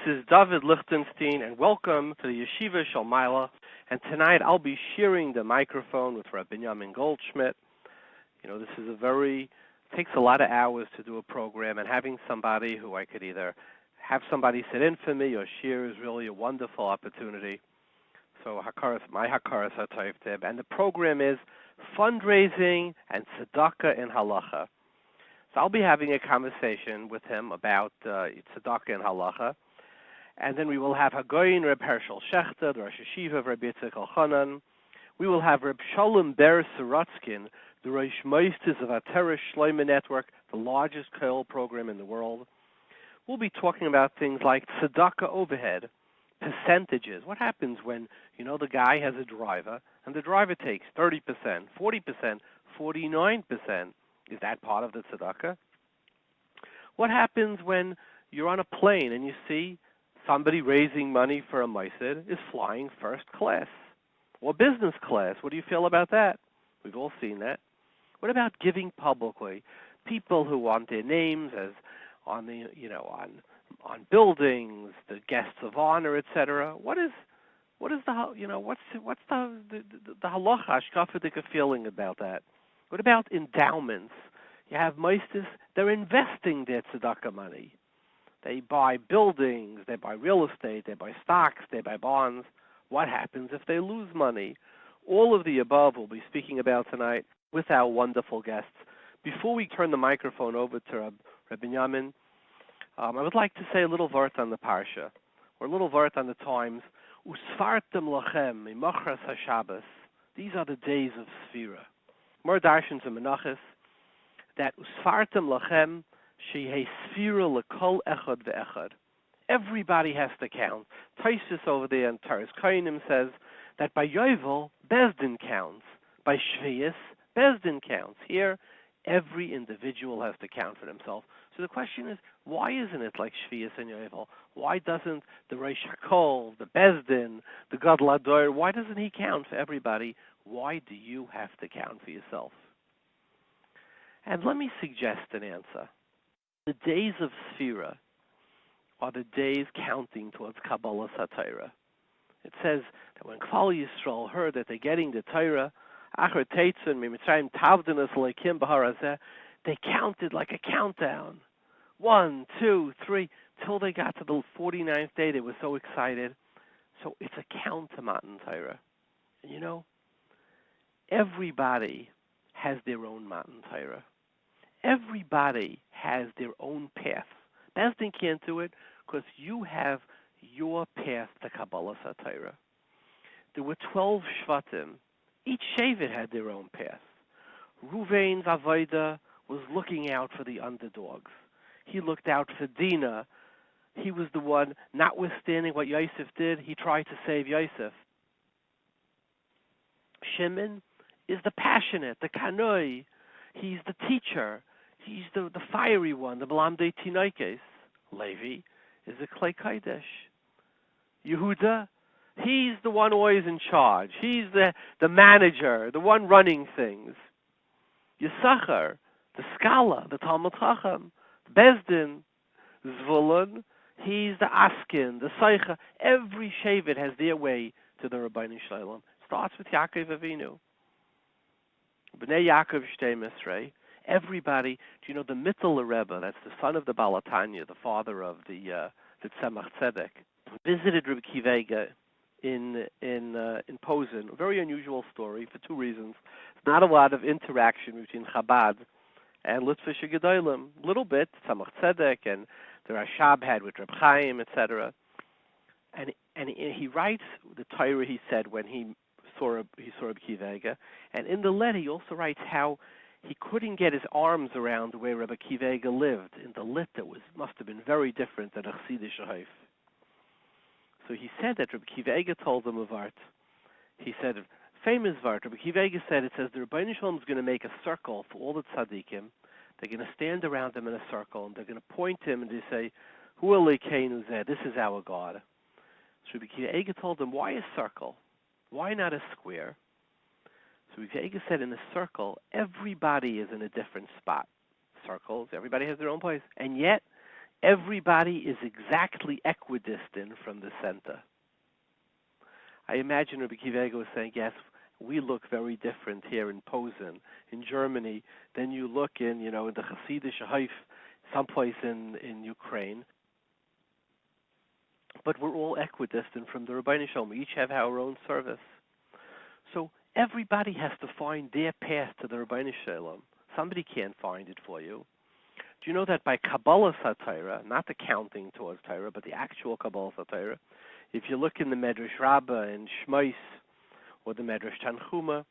is Dovid Lichtenstein, and welcome to the Yeshiva Sholom. And tonight I'll be sharing the microphone with Rabbi Benyamin Goldschmidt. You know, this is takes a lot of hours to do a program, and having somebody who I could either have somebody sit in for me or share is really a wonderful opportunity. So my hakaras hatayvteb, and the program is Fundraising and Tzedakah in Halacha. So I'll be having a conversation with him about Tzedakah and Halacha. And then we will have Hagoyin Reb Hershel Shachter, the Rosh Yeshiva of Rabbi Tzedakah. We will have Reb Sholom Ber Sorotzkin, the Rosh of Ateres Shlomo Network, the largest Koil program in the world. We'll be talking about things like Tzedakah overhead, percentages. What happens when, the guy has a driver and the driver takes 30%, 40%, 49%? Is that part of the Tzedakah? What happens when you're on a plane and you see somebody raising money for a meisid is flying first class or business class? What do you feel about that? We've all seen that. What about giving publicly? People who want their names as on the on buildings, the guests of honor, etc. What is the halacha hashkafidik feeling about that? What about endowments? You have meisters, they're investing their tzedakah money. They buy buildings, they buy real estate, they buy stocks, they buy bonds. What happens if they lose money? All of the above we'll be speaking about tonight with our wonderful guests. Before we turn the microphone over to Rabbi Benyamin, I would like to say a little word on the parsha, or a little word on the times. Usfartem lachem imachras haShabbos. These are the days of Sfira. More darshans and menachas that usfartem lachem shehei Sfira lekol echad ve'echad. Everybody has to count. Taisus over there in Taras Kainim says that by Yovel, Bezdin counts. By Shvius, Bezdin counts. Here, every individual has to count for themselves. So the question is, why isn't it like Shvius and Yovel? Why doesn't the Reish HaKol, the Bezdin, the Gadol Hador, why doesn't he count for everybody? Why do you have to count for yourself? And let me suggest an answer. The days of Sfira are the days counting towards Kabbalah Torah. It says that when Klal Yisrael heard that they're getting the Torah, they counted like a countdown. 1, 2, 3, till they got to the 49th day. They were so excited. So it's a count to Matan Torah. And everybody has their own Matan Torah. Everybody has their own path. Bezdin can't do it because you have your path to Kabbalah Torah. There were 12 Shvatim. Each Shevet had their own path. Ruvain's Avodah was looking out for the underdogs. He looked out for Dinah. He was the one, notwithstanding what Yosef did, he tried to save Yosef. Shimon is the passionate, the kanoi. He's the teacher. He's the fiery one, the Malamdei Tinoikes. Levi is a Klei Kodesh. Yehuda, he's the one always in charge. He's the manager, the one running things. Yisachar, the Skala, the Talmud Chacham. Bezdin, Zvulun, he's the Askin, the Seicha. Every Shevet has their way to the Rabbeinu Shalom. Starts with Yaakov Avinu. Bnei Yaakov Shtei Misrei. Everybody, do you know the Mittel Rebbe, that's the son of the Balatanya, the father of the Tzemach Tzedek, visited Rabbi Kivega in Posen. A very unusual story for two reasons. There's not a lot of interaction between Chabad and Litvische Gedolim. A little bit, Tzemach Tzedek, and the Rashab had with Reb Chaim, etc. And he writes the Torah he said when he saw Rabbi Kivega, and in the letter he also writes how he couldn't get his arms around where Rabbi Kivega lived in the lit that must have been very different than a Chassidish Haif. So he said that Rabbi Kivega told him a vart. He said, famous vart. Rabbi Kivega said, it says the Rabbeinu Shalom is going to make a circle for all the tzaddikim. They're going to stand around him in a circle, and they're going to point him and they say, Hu Elokeinu Zeh, this is our God. So Rabbi Kivega told him, why a circle? Why not a square? So Rabbi said in a circle, everybody is in a different spot. Circles, everybody has their own place. And yet, everybody is exactly equidistant from the center. I imagine Rabbi Kiva was saying, yes, we look very different here in Posen, in Germany, than you look in, in the Hasidic Haif, someplace in Ukraine. But we're all equidistant from the Rabbi Sholom. We each have our own service. So everybody has to find their path to the Rabbi Sholom. Somebody can't find it for you. Do you know that by Kabbalah Torah, not the counting towards Torah, but the actual Kabbalah Torah, if you look in the Medrash Rabbah and Shmais, or the Medrash Tanchuma,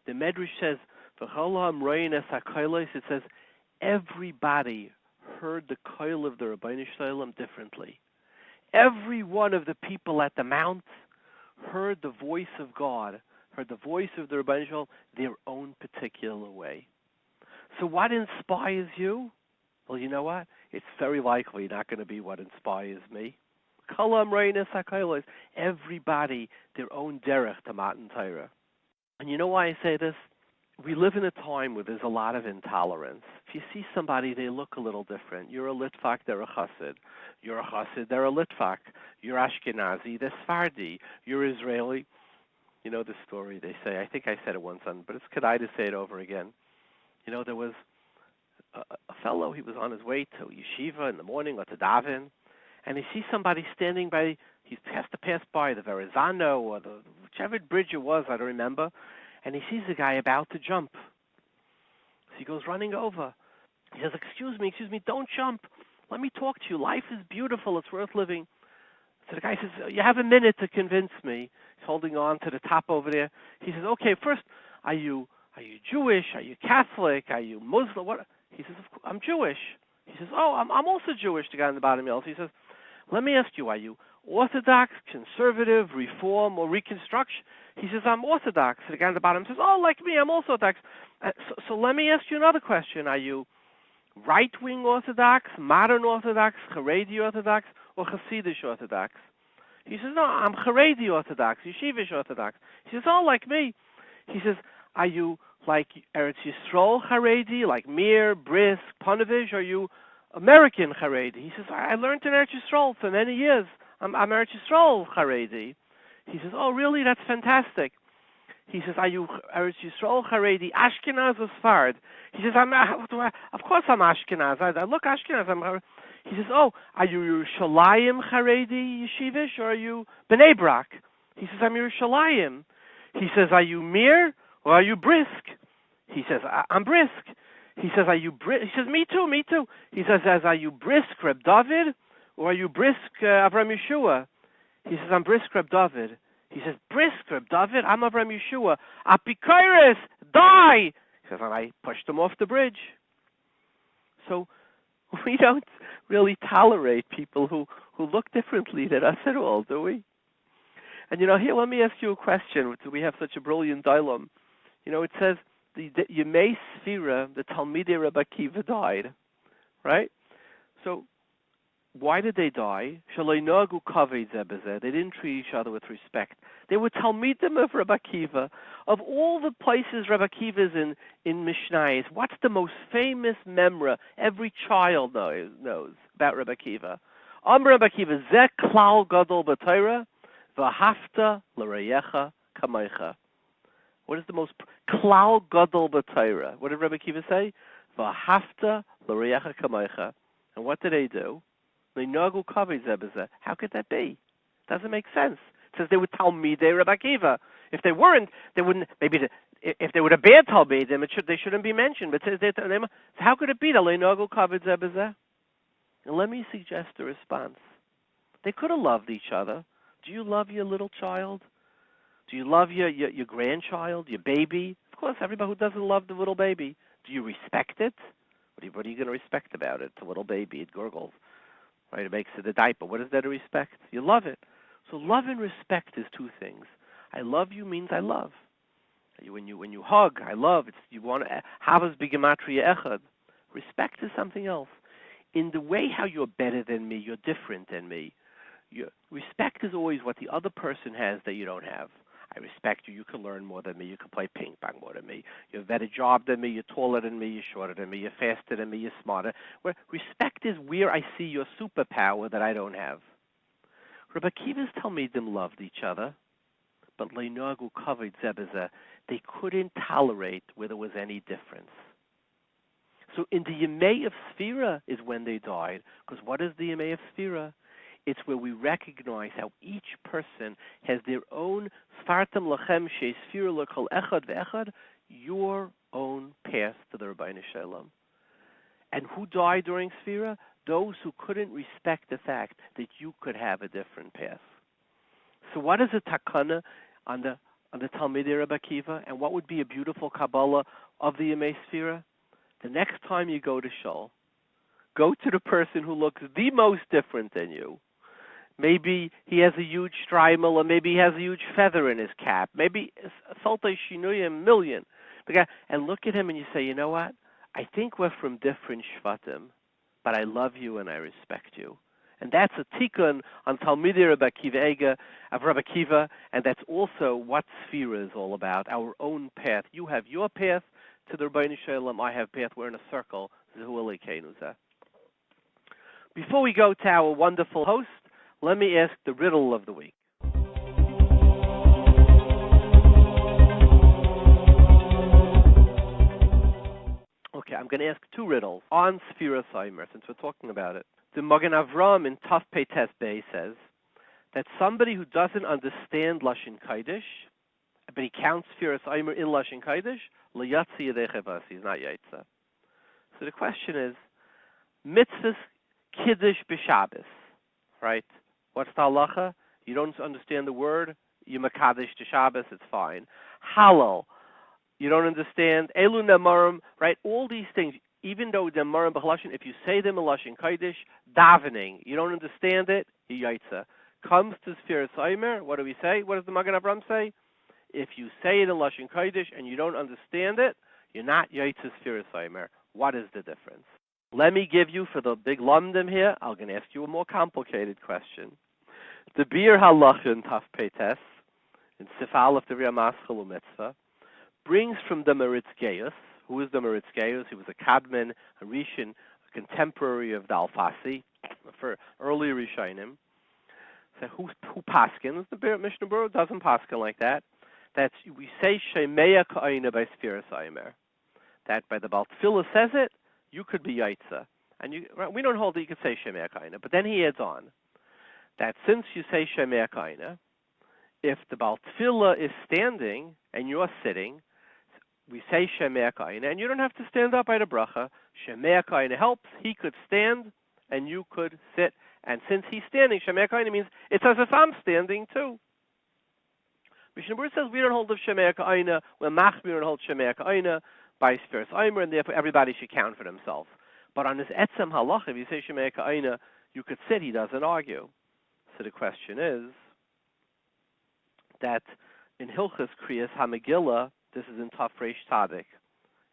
the Medrash says, it says, everybody heard the koil of the Rabbeinu Shalom differently. Every one of the people at the mount heard the voice of God, heard the voice of the Rabbeinu Shalom their own particular way. So what inspires you? Well, you know what? It's very likely not going to be what inspires me. Everybody their own derech to Matan Torah. And you know why I say this? We live in a time where there's a lot of intolerance. If you see somebody, they look a little different. You're a Litvak, they're a Chassid. You're a Chassid, they're a Litvak. You're Ashkenazi, they're Sfardi. You're Israeli. You know the story, they say. I think I said it once, but it's kedai to say it over again. There was a fellow, he was on his way to Yeshiva in the morning or to Daven, and he sees somebody standing by, he has to pass by the Verrazano or whichever bridge it was, I don't remember, and he sees a guy about to jump. So he goes running over. He says, excuse me, don't jump. Let me talk to you. Life is beautiful. It's worth living. So the guy says, you have a minute to convince me. He's holding on to the top over there. He says, okay, first, are you Jewish? Are you Catholic? Are you Muslim? What? He says, I'm Jewish. He says, oh, I'm also Jewish, the guy on the bottom else. He says, let me ask you, are you Orthodox, Conservative, Reform, or Reconstruction? He says, I'm Orthodox. The guy on the bottom says, oh, like me, I'm also Orthodox. So let me ask you another question. Are you right-wing Orthodox, modern Orthodox, Haredi Orthodox, or Hasidic Orthodox? He says, no, I'm Haredi Orthodox, Yeshivish Orthodox. He says, oh, like me. He says, are you like Eretz Yisrael Haredi, like Mir, Brisk, Ponevezh, or are you American Haredi? He says, I learned in Eretz Yisrael for many years. I'm Eretz Yisrael Haredi. He says, oh, really? That's fantastic. He says, are you Eretz Yisrael Haredi, Ashkenaz or Sfard? He says, of course I'm Ashkenaz. I look Ashkenaz. He says, oh, are you Yerushalayim Haredi Yeshivish, or are you Bnei Brak? He says, I'm Yerushalayim. He says, are you Mir, or are you Brisk? He says, I'm Brisk. He says, are you Brisk? He says, me too. He says, are you Brisk Reb Dovid, or are you Brisk Avram Yeshua? He says, I'm Brisk Reb Dovid. He says, Brisk Reb Dovid, I'm Avram Yeshua. Apikoros, die! He says, and I pushed him off the bridge. So we don't really tolerate people who look differently than us at all, do we? And here, let me ask you a question. We have such a brilliant dialogue. It says, the Yemei Sfira, the Talmidei Rabbi Akiva died, right? So why did they die? They didn't treat each other with respect. They were Talmidim of Rabbi Akiva. Of all the places Rabbi Akiva is in Mishnah, what's the most famous memra every child knows about Rabbi Akiva? Rabbi Akiva, Zeh klal gadol b'Torah, v'hafta l'reyecha kamecha. What is the most klal gadol b'Torah? What did Rabbi Akiva say? V'hafta l'reyecha kamecha. And what did they do? How could that be? Doesn't make sense. It says they would Talmidei Rabbi Akiva. If they weren't, they wouldn't. Maybe if they were a bad Talmidim, they shouldn't be mentioned. But it says how could it be? And let me suggest a response. They could have loved each other. Do you love your little child? Do you love your grandchild, your baby? Of course, everybody who doesn't love the little baby. Do you respect it? What are you going to respect about it? It's a little baby. It gurgles. Right, it makes it a diaper. What is there to respect? You love it. So love and respect is two things. I love you means I love. When you hug, I love. You want to havas bigematria echad. Respect is something else. In the way how you're better than me, you're different than me. Respect is always what the other person has that you don't have. I respect you. You can learn more than me. You can play ping pong more than me. You have a better job than me. You're taller than me. You're shorter than me. You're faster than me. You're smarter. Where respect is where I see your superpower that I don't have. Rabbi Akiva's Talmidim loved each other, but leinagu kavod zeh b'zeh. They couldn't tolerate where there was any difference. So in the Yemei of Sphira is when they died. Because what is the Yemei of Sphira? It's where we recognize how each person has their own Sfartem lachem shei Sphira l'kol echad ve'echad, your own path to the Rabbeinu Shalom. And who died during Sphira? Those who couldn't respect the fact that you could have a different path. So what is a takana on the Talmidei Rabbi Akiva, and what would be a beautiful Kabbalah of the Yemei Sphira? The next time you go to Shul, go to the person who looks the most different than you. Maybe he has a huge strimel, or maybe he has a huge feather in his cap. Maybe Saltei Shinuyim, a million. And look at him and you say, you know what? I think we're from different Shvatim, but I love you and I respect you. And that's a tikkun on Talmidei Rabbi Akiva of Rabbi Akiva, and that's also what Sphira is all about, our own path. You have your path to the Rabbeinu Shalom, I have path. We're in a circle. Before we go to our wonderful host, let me ask the riddle of the week. Okay, I'm going to ask two riddles on Sphira Saimer, since we're talking about it. The Magen Avram in Taf Peites Bey says that somebody who doesn't understand Lashon Kodesh, but he counts Sphira Saimer in Lashon Kodesh, L'yatzi yedei chevasi, he's not yaitza. So the question is, mitzvahs kiddush b'Shabbos, right? What's the halacha? You don't understand the word, you makadesh to Shabbos, it's fine. Halal, you don't understand. Elu nemarim, right? All these things, even though nemarim b'Lashon, if you say them in Lashon Kodesh, davening, you don't understand it, you yaitza. Comes to Sphira Saimer, what do we say? What does the Magen Avram say? If you say it in Lashon Kodesh and you don't understand it, you're not Yaitz Sphira Saimer. What is the difference? Let me give you, for the big lumdim here, I'm going to ask you a more complicated question. The Bir Halacha in Taf Peites, in Sif Aleph the Maschel Mitzvah, brings from the Meritz Geius. Who is the Meritz Geius? He was a Kadman, a Rishon, a contemporary of the Alfasi, for early Rishonim. So who paskins? The Mishnah Berura doesn't paskin like that. That we say Shemeya Ka'ina by Sphira Saimer. That by the Baal Tefillah says it, you could be Yaitza. And we don't hold that you could say Shemeya Ka'ina. But then he adds on that since you say Shemeya Ka'ina, if the Baal Tefillah is standing and you're sitting, we say Shemeya Ka'ina, and you don't have to stand up by the bracha. Shemeya Ka'ina helps. He could stand and you could sit. And since he's standing, Shemeya Ka'ina means it's as if I'm standing too. Mishnah Berura says we don't hold of Shemeya Ka'ina, when Machmir don't hold Shemeya Ka'ina by Sphira Saimer, and therefore everybody should count for themselves. But on this Etzem Halacha, if you say Shemeya Ka'ina, you could sit, he doesn't argue. So the question is that in Hilchas Kriyas HaMegillah, this is in Taf Reish Tzadik,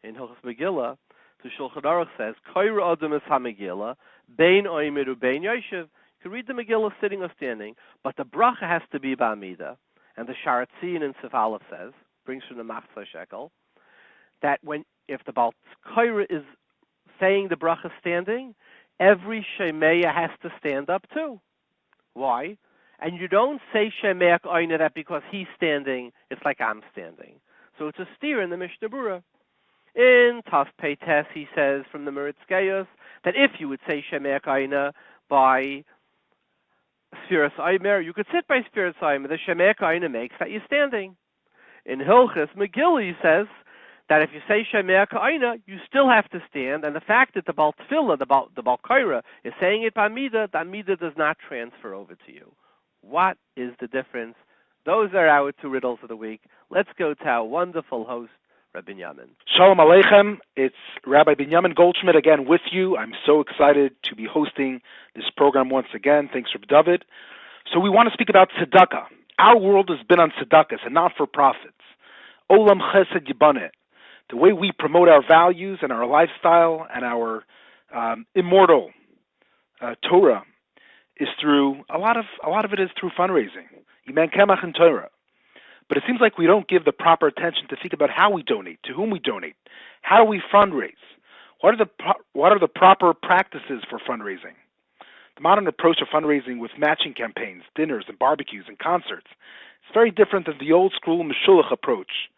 in Hilchas Megillah, the Shulchan Aruch says, Koira Adam is HaMegillah, Bein Oimer u Bein Yoshev. You can read the Megillah sitting or standing, but the bracha has to be Ba'amida. And the Sharatzin in Sif Aleph says, brings from the Machzor Shekel, that if the Baal Koira is saying the bracha standing, every Shemeya has to stand up too. Why? And you don't say Shemeya Ka'ina that because he's standing, it's like I'm standing. So it's a steer in the Mishnah Berura. In Taf Peites, he says from the Meritz Geius that if you would say Shemeya Ka'ina by Sphira Saimer, you could sit by Sphira Saimer. The Shemeya Ka'ina makes that you're standing. In Hilchas Megillah, he says that if you say Shemeya Ka'ina, you still have to stand, and the fact that the Baal Tefillah, the Baal Koira, is saying it by Mida, the Mida does not transfer over to you. What is the difference? Those are our two riddles of the week. Let's go to our wonderful host, Rabbi Benyamin. Shalom Aleichem. It's Rabbi Benyamin Goldschmidt again with you. I'm so excited to be hosting this program once again. Thanks, Rabbi Dovid. So we want to speak about Tzedaka. Our world has been on Tzedakahs and not-for-profits. Olam Chesed Yibaneh. The way we promote our values and our lifestyle and our immortal Torah is through a lot of it is through fundraising. Iman Kemach and Torah. But it seems like we don't give the proper attention to think about how we donate, to whom we donate, how do we fundraise, what are the proper practices for fundraising. The modern approach of fundraising with matching campaigns, dinners and barbecues and concerts is very different than the old school Mishulach approach.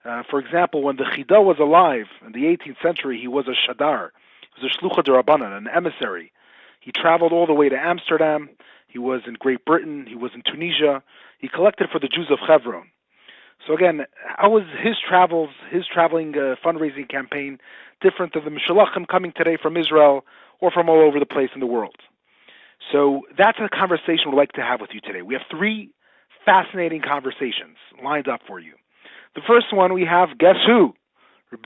For example, when the Chida was alive in the 18th century, he was a Shadar. He was a Shlucha d'Rabbanan, an emissary. He traveled all the way to Amsterdam. He was in Great Britain. He was in Tunisia. He collected for the Jews of Hebron. So again, how was his traveling fundraising campaign different than the Mishulachim coming today from Israel or from all over the place in the world? So that's a conversation we'd like to have with you today. We have 3 fascinating conversations lined up for you. The first one we have, guess who?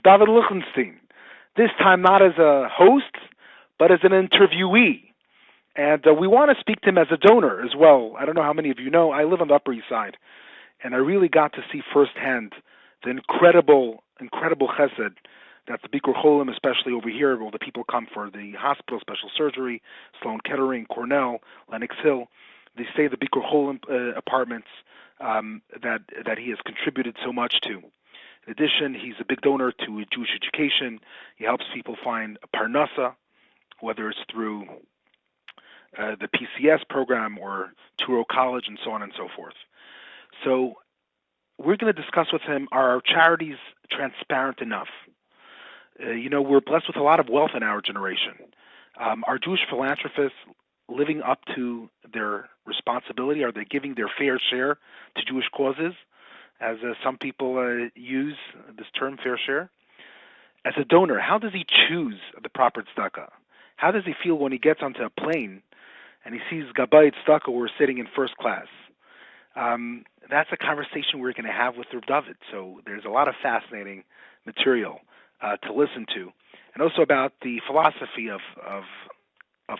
Dovid Lichtenstein. This time not as a host, but as an interviewee. And we want to speak to him as a donor as well. I don't know how many of you know, I live on the Upper East Side, and I really got to see firsthand the incredible chesed that the Bikur Cholim, especially over here, all the people come for the hospital, special surgery, Sloan Kettering, Cornell, Lenox Hill. They stay the Bikur Cholim apartments that he has contributed so much to. In addition, he's a big donor to Jewish education. He helps people find a parnasa, whether it's through the PCS program or Touro College and so on and so forth. So we're going to discuss with him, are our charities transparent enough? We're blessed with a lot of wealth in our generation. Are Jewish philanthropists living up to their responsibility? Are they giving their fair share to Jewish causes, as some people use this term, fair share? As a donor, how does he choose the proper tzedakah? How does he feel when he gets onto a plane and he sees Gabay tzedakah who are sitting in first class? That's a conversation we're going to have with Reb Dovid. So there's a lot of fascinating material to listen to, and also about the philosophy of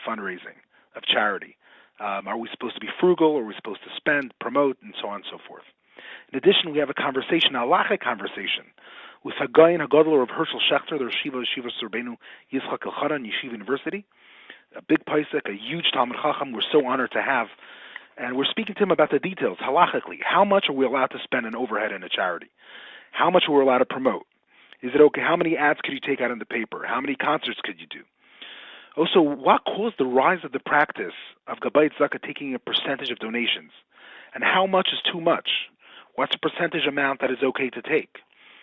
fundraising, of charity. Are we supposed to be frugal? Are we supposed to spend, promote, and so on and so forth? In addition, we have a conversation, a halacha conversation, with Hagayin Hagadol of Hershel Shachter, the Yeshiva Sorbeinu Yitzchak Elchanan Yeshiva University, a big paisek, a huge Talmud Chacham we're so honored to have. And we're speaking to him about the details, halachically. How much are we allowed to spend on overhead in a charity? How much are we allowed to promote? Is it okay? How many ads could you take out in the paper? How many concerts could you do? Also, what caused the rise of the practice of Gabay Tzedakah taking a percentage of donations? And how much is too much? What's the percentage amount that is okay to take?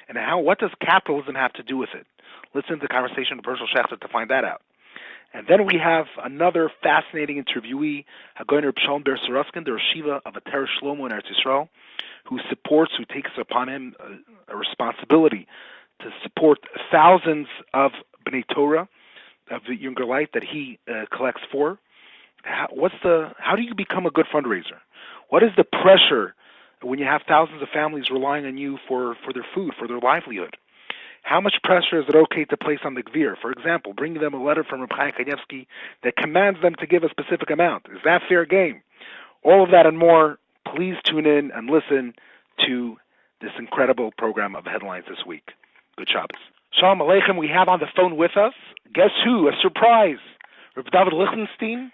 And what does capitalism have to do with it? Listen to the conversation with Hershel Shachter to find that out. And then we have another fascinating interviewee, Hagoyin Reb Sorotzkin, the Yeshiva of Ateres Shlomo in Eretz Yisrael, who takes upon him a responsibility to support thousands of Bnei Torah, of the younger light that he collects for. How do you become a good fundraiser? What is the pressure when you have thousands of families relying on you for their food, for their livelihood? How much pressure is it okay to place on the Gvir? For example, bringing them a letter from Rabbi Kanievsky that commands them to give a specific amount. Is that fair game? All of that and more, please tune in and listen to this incredible program of headlines this week. Good Shabbos. Shalom Aleichem, we have on the phone with us, guess who? A surprise, Rabbi Dovid Lichtenstein.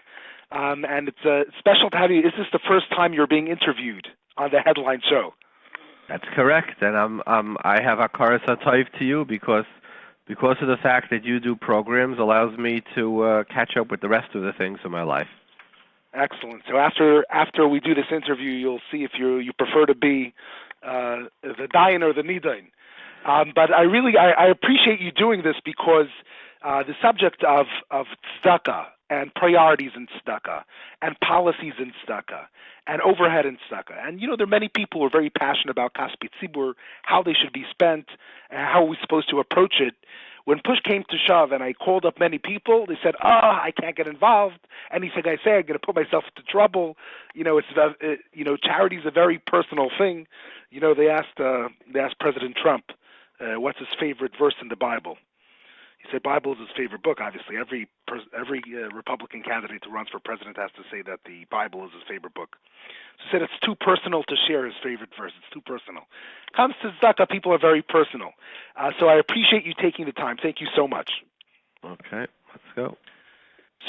And it's special to have you. Is this the first time you're being interviewed on the Headline Show? That's correct, and I have a Tov to you because of the fact that you do programs allows me to catch up with the rest of the things in my life. Excellent. So after we do this interview, you'll see if you prefer to be the Dayan or the Nidain. But I appreciate you doing this because the subject of tzedakah and priorities in tzedakah and policies in tzedakah and overhead in tzedakah. And, there are many people who are very passionate about Kaspi Tzibur, how they should be spent, and how we're supposed to approach it. When push came to shove and I called up many people, they said, I can't get involved. Anything I say, I'm going to put myself into trouble. Charity is a very personal thing. They asked President Trump, what's his favorite verse in the Bible? He said Bible is his favorite book. Obviously, every Republican candidate who runs for president has to say that the Bible is his favorite book. So he said it's too personal to share his favorite verse. It's too personal. Comes to Tzedakah, people are very personal. So I appreciate you taking the time. Thank you so much. Okay, let's go.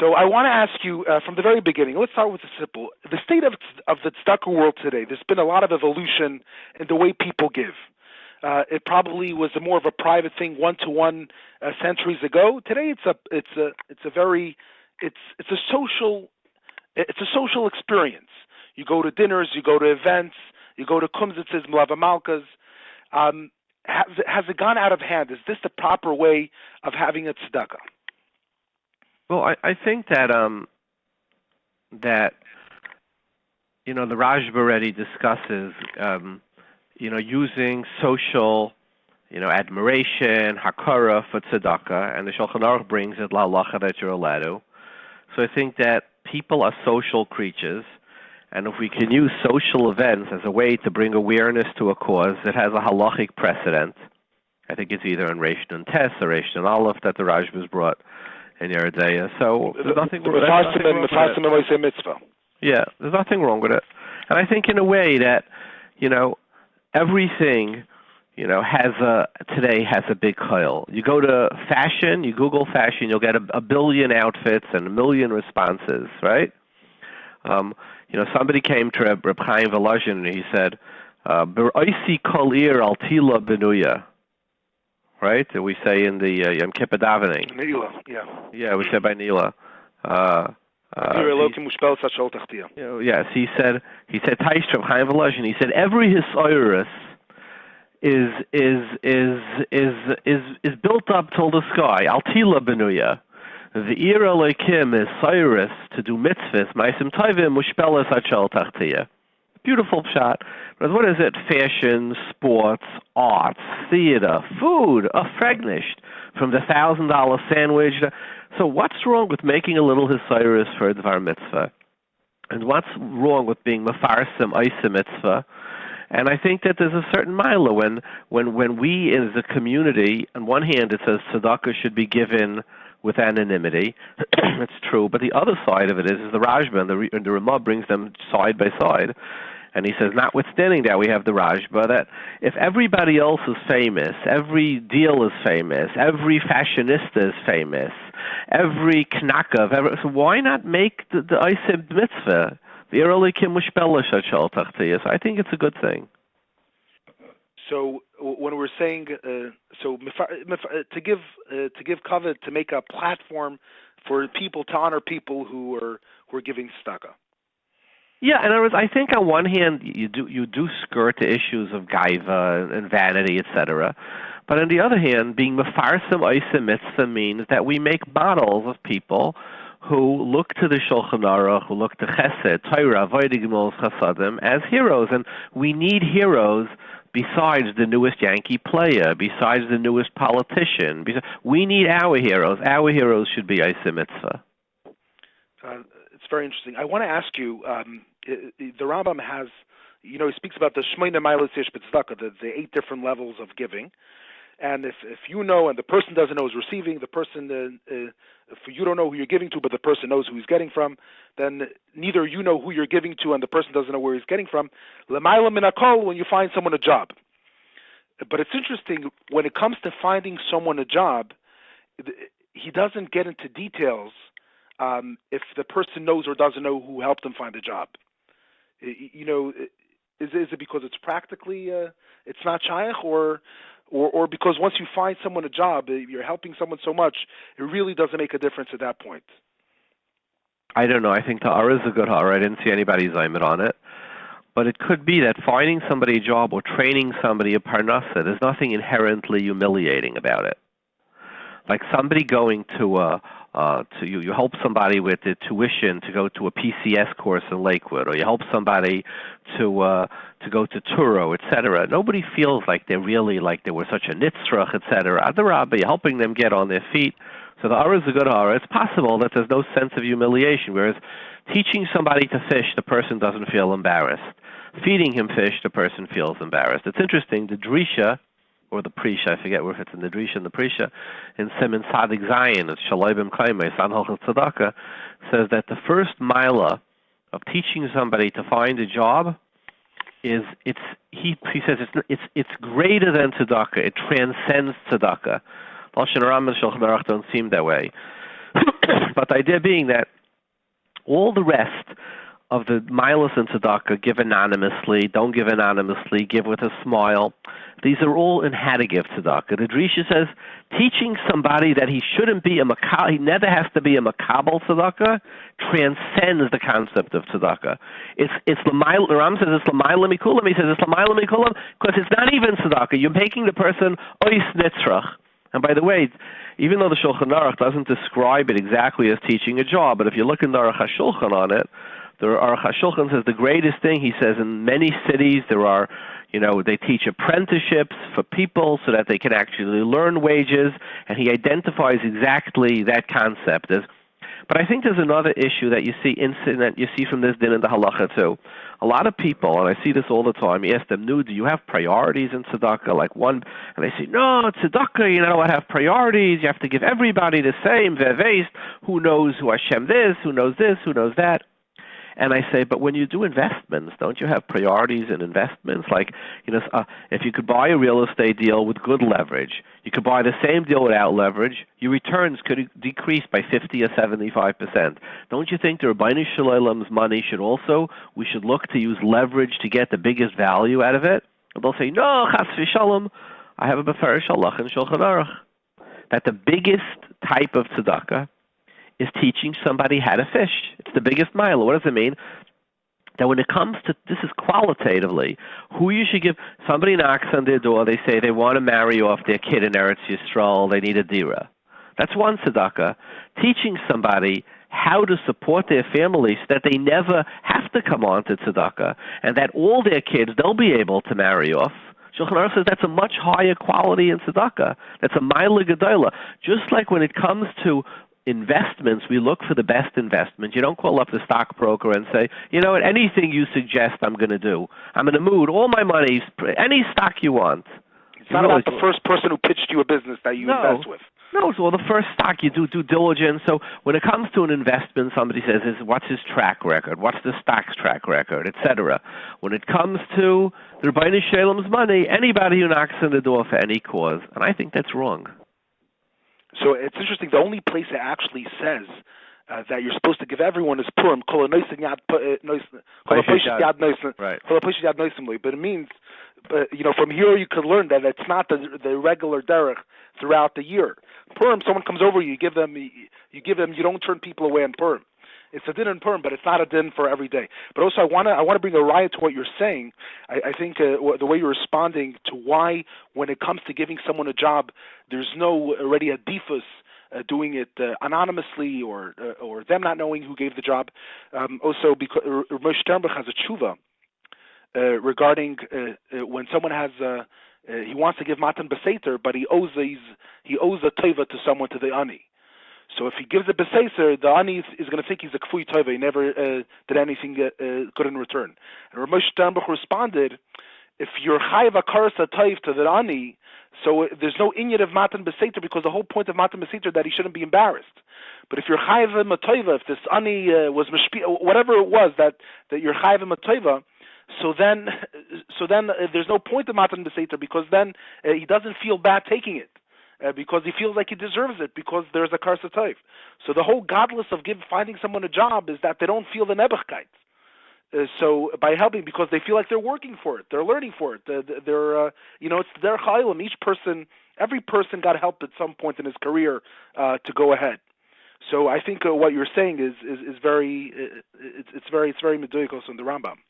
So I want to ask you from the very beginning. Let's start with the simple. The state of the tzedakah world today. There's been a lot of evolution in the way people give. It probably was more of a private thing, one-to-one, centuries ago. Today, it's a social experience. You go to dinners, you go to events, you go to kumzitzes, mlavamalkas. Has it gone out of hand? Is this the proper way of having a tzedakah? Well, I think that the Rajba already discusses using social admiration, hakara for tzedakah, and the Shulchan Aruch brings it Halacha that you're allowed to. So I think that people are social creatures, and if we can use social events as a way to bring awareness to a cause that has a halachic precedent, I think it's either in Rosh and Tes or Rosh and Aleph that the Rajba's brought in Yeridea. So there's nothing wrong with it. Yeah, there's nothing wrong with it. And I think in a way that, everything, today has a big chayil. You go to fashion, you Google fashion, you'll get a billion outfits and a million responses, right? Somebody came to Reb Chaim Volozhin and he said, "B'roisi kol ir al tila benuya." Right? We say in the Yom Kippur davening. Nila, yeah. Yeah, we say by Nila. Yes, he said Taish Reb Chaim Volozhin. He said every hisoyrus is built up till the sky. Al tila benuya. The ir Elohim is Cyrus to do mitzvahs, ma'asim tovim mushpelas achal tachtiya. Beautiful shot. But what is it? Fashion, sports, arts, theater, food, a fragnished from the $1,000 sandwich. So what's wrong with making a little Cyrus for a Dvar mitzvah? And what's wrong with being mefarsim Isa mitzvah? And I think that there's a certain mila when we as a community, on one hand it says tzedakah should be given with anonymity. It's true, but the other side of it is the Rajba and the Ramah brings them side by side. And he says, notwithstanding that, we have the Rajba, that if everybody else is famous, every deal is famous, every fashionista is famous, every knaka, so why not make the Isib mitzvah? The Erolikim Mushbelish Achal Tachtiyas. I think it's a good thing. So when we're saying to give covet, to make a platform for people to honor people who are giving tzedakah. Yeah, in other words, I think on one hand you do skirt the issues of gaiva and vanity, etc. But on the other hand, being mefarsim Isa mitzvah means that we make models of people who look to the Shulchan Aruch, who look to Chesed, Torah, Avodah Gimel, Chasadim as heroes, and we need heroes. Besides the newest Yankee player, besides the newest politician, we need our heroes. Our heroes should be Isa Mitzvah. It's very interesting. I want to ask you, the Rambam has, he speaks about the Shmeina Mailas Yesh B'Tzedakah, the 8 different levels of giving. And if you know and the person doesn't know who's receiving, the person, if you don't know who you're giving to, but the person knows who he's getting from, then neither you know who you're giving to and the person doesn't know where he's getting from. L'mayla min hakol, when you find someone a job. But it's interesting, when it comes to finding someone a job, he doesn't get into details if the person knows or doesn't know who helped him find a job. Is it because it's practically, it's not shaykh, or because once you find someone a job, you're helping someone so much, it really doesn't make a difference at that point? I don't know. I think Ta'ara is a good Hara. I didn't see anybody's Zayman on it. But it could be that finding somebody a job or training somebody a parnasa, there's nothing inherently humiliating about it. Like somebody going to you help somebody with the tuition to go to a PCS course in Lakewood, or you help somebody to go to Turo, etc. Nobody feels like they were such a nitzrach, etc. The Rabbi, you're helping them get on their feet. So the Ara is a good Ara. It's possible that there's no sense of humiliation, whereas teaching somebody to fish, the person doesn't feel embarrassed. Feeding him fish, the person feels embarrassed. It's interesting, the Drisha, or the Prisha, I forget if it's in the Drisha and the Prisha, in Siman Sadik Zayin, it's Shalaybim Kaimei, Sanhoch Tzedakah, says that the first mila of teaching somebody to find a job is, he says it's greater than Tzedakah, it transcends Tzedakah. Lashon Haram and Shulchan Aruch don't seem that way. But the idea being that all the rest of the milos and tzedakah, give anonymously, don't give anonymously, give with a smile. These are all in how to give tzedakah. The Drisha says, teaching somebody that he shouldn't be he never has to be a makabel tzedakah, transcends the concept of tzedakah. It's l'mayla, the Ram says it's l'mayla mikulam, he says it's l'mayla mikulam, because it's not even tzedakah. You're making the person ois nitzrach. And by the way, even though the Shulchan Aruch doesn't describe it exactly as teaching a job, but if you look in the Aruch HaShulchan on it, the Aruch HaShulchan says the greatest thing, he says, in many cities there are, they teach apprenticeships for people so that they can actually learn wages, and he identifies exactly that concept as. But I think there's another issue that you see from this din in the halacha too. A lot of people, and I see this all the time, you ask them, do you have priorities in tzedakah? Like one, and they say, no, tzedakah, I have priorities. You have to give everybody the same. Ve'veist, who knows who Hashem this, who knows that. And I say, but when you do investments, don't you have priorities in investments? Like, if you could buy a real estate deal with good leverage, you could buy the same deal without leverage, your returns could decrease by 50 or 75%. Don't you think the Rabbi Shalom's money we should look to use leverage to get the biggest value out of it? And they'll say, no, chas v'shalom, I have a beferish halacha and Shulchan Aruch, that the biggest type of tzedakah is teaching somebody how to fish. It's the biggest mile. What does it mean? That when it comes to, this is qualitatively, who you should give, somebody knocks on their door, they say they want to marry off their kid in Eretz Yisrael, they need a dira. That's one tzedakah. Teaching somebody how to support their family so that they never have to come on to tzedakah, and that all their kids, they'll be able to marry off. Shulchan Aruch says that's a much higher quality in tzedakah. That's a ma'ila gedola. Just like when it comes to investments, we look for the best investment. You don't call up the stockbroker and say, anything you suggest I'm going to do. I'm in a mood. All my money, any stock you want. It's not about the first person who pitched you a business that you invest with. No, it's the first stock you do due diligence. So when it comes to an investment, somebody says, what's his track record? What's the stock's track record, etc. When it comes to the Rabbi Shalom's money, anybody who knocks on the door for any cause, and I think that's wrong. So it's interesting. The only place it actually says that you're supposed to give everyone is Purim. Right. But it means, from here you could learn that it's not the regular derech throughout the year. Purim, someone comes over, you give them. You don't turn people away on Purim. It's a din in Purim, but it's not a din for every day. But also, I want to bring a riot to what you're saying. I think the way you're responding to why, when it comes to giving someone a job, there's no already a defus doing it anonymously or them not knowing who gave the job. Also, because Moshe Sternberg has a tshuva regarding when someone has he wants to give matan beseiter, but he owes a teva to someone, to the ani. So if he gives a beseser, the ani is going to think he's a kfui tova. He never did anything good in return. And Rav Moshe Sternberg responded, if you're chayiv akaras atayv to the ani, so there's no inyan of matan beseter, because the whole point of matan beseter that he shouldn't be embarrassed. But if you're chayiv matayva, if this ani was whatever it was that you're chayiv matayva, so then there's no point of matan beseter, because then he doesn't feel bad taking it. Because he feels like he deserves it, because there's a karsa taif. So the whole godless of finding someone a job is that they don't feel the nebuchkeit. So by helping, because they feel like they're working for it, they're learning for it. They're it's their chaylim. Every person got help at some point in his career to go ahead. So I think what you're saying is very it's very meduikos in the Rambam.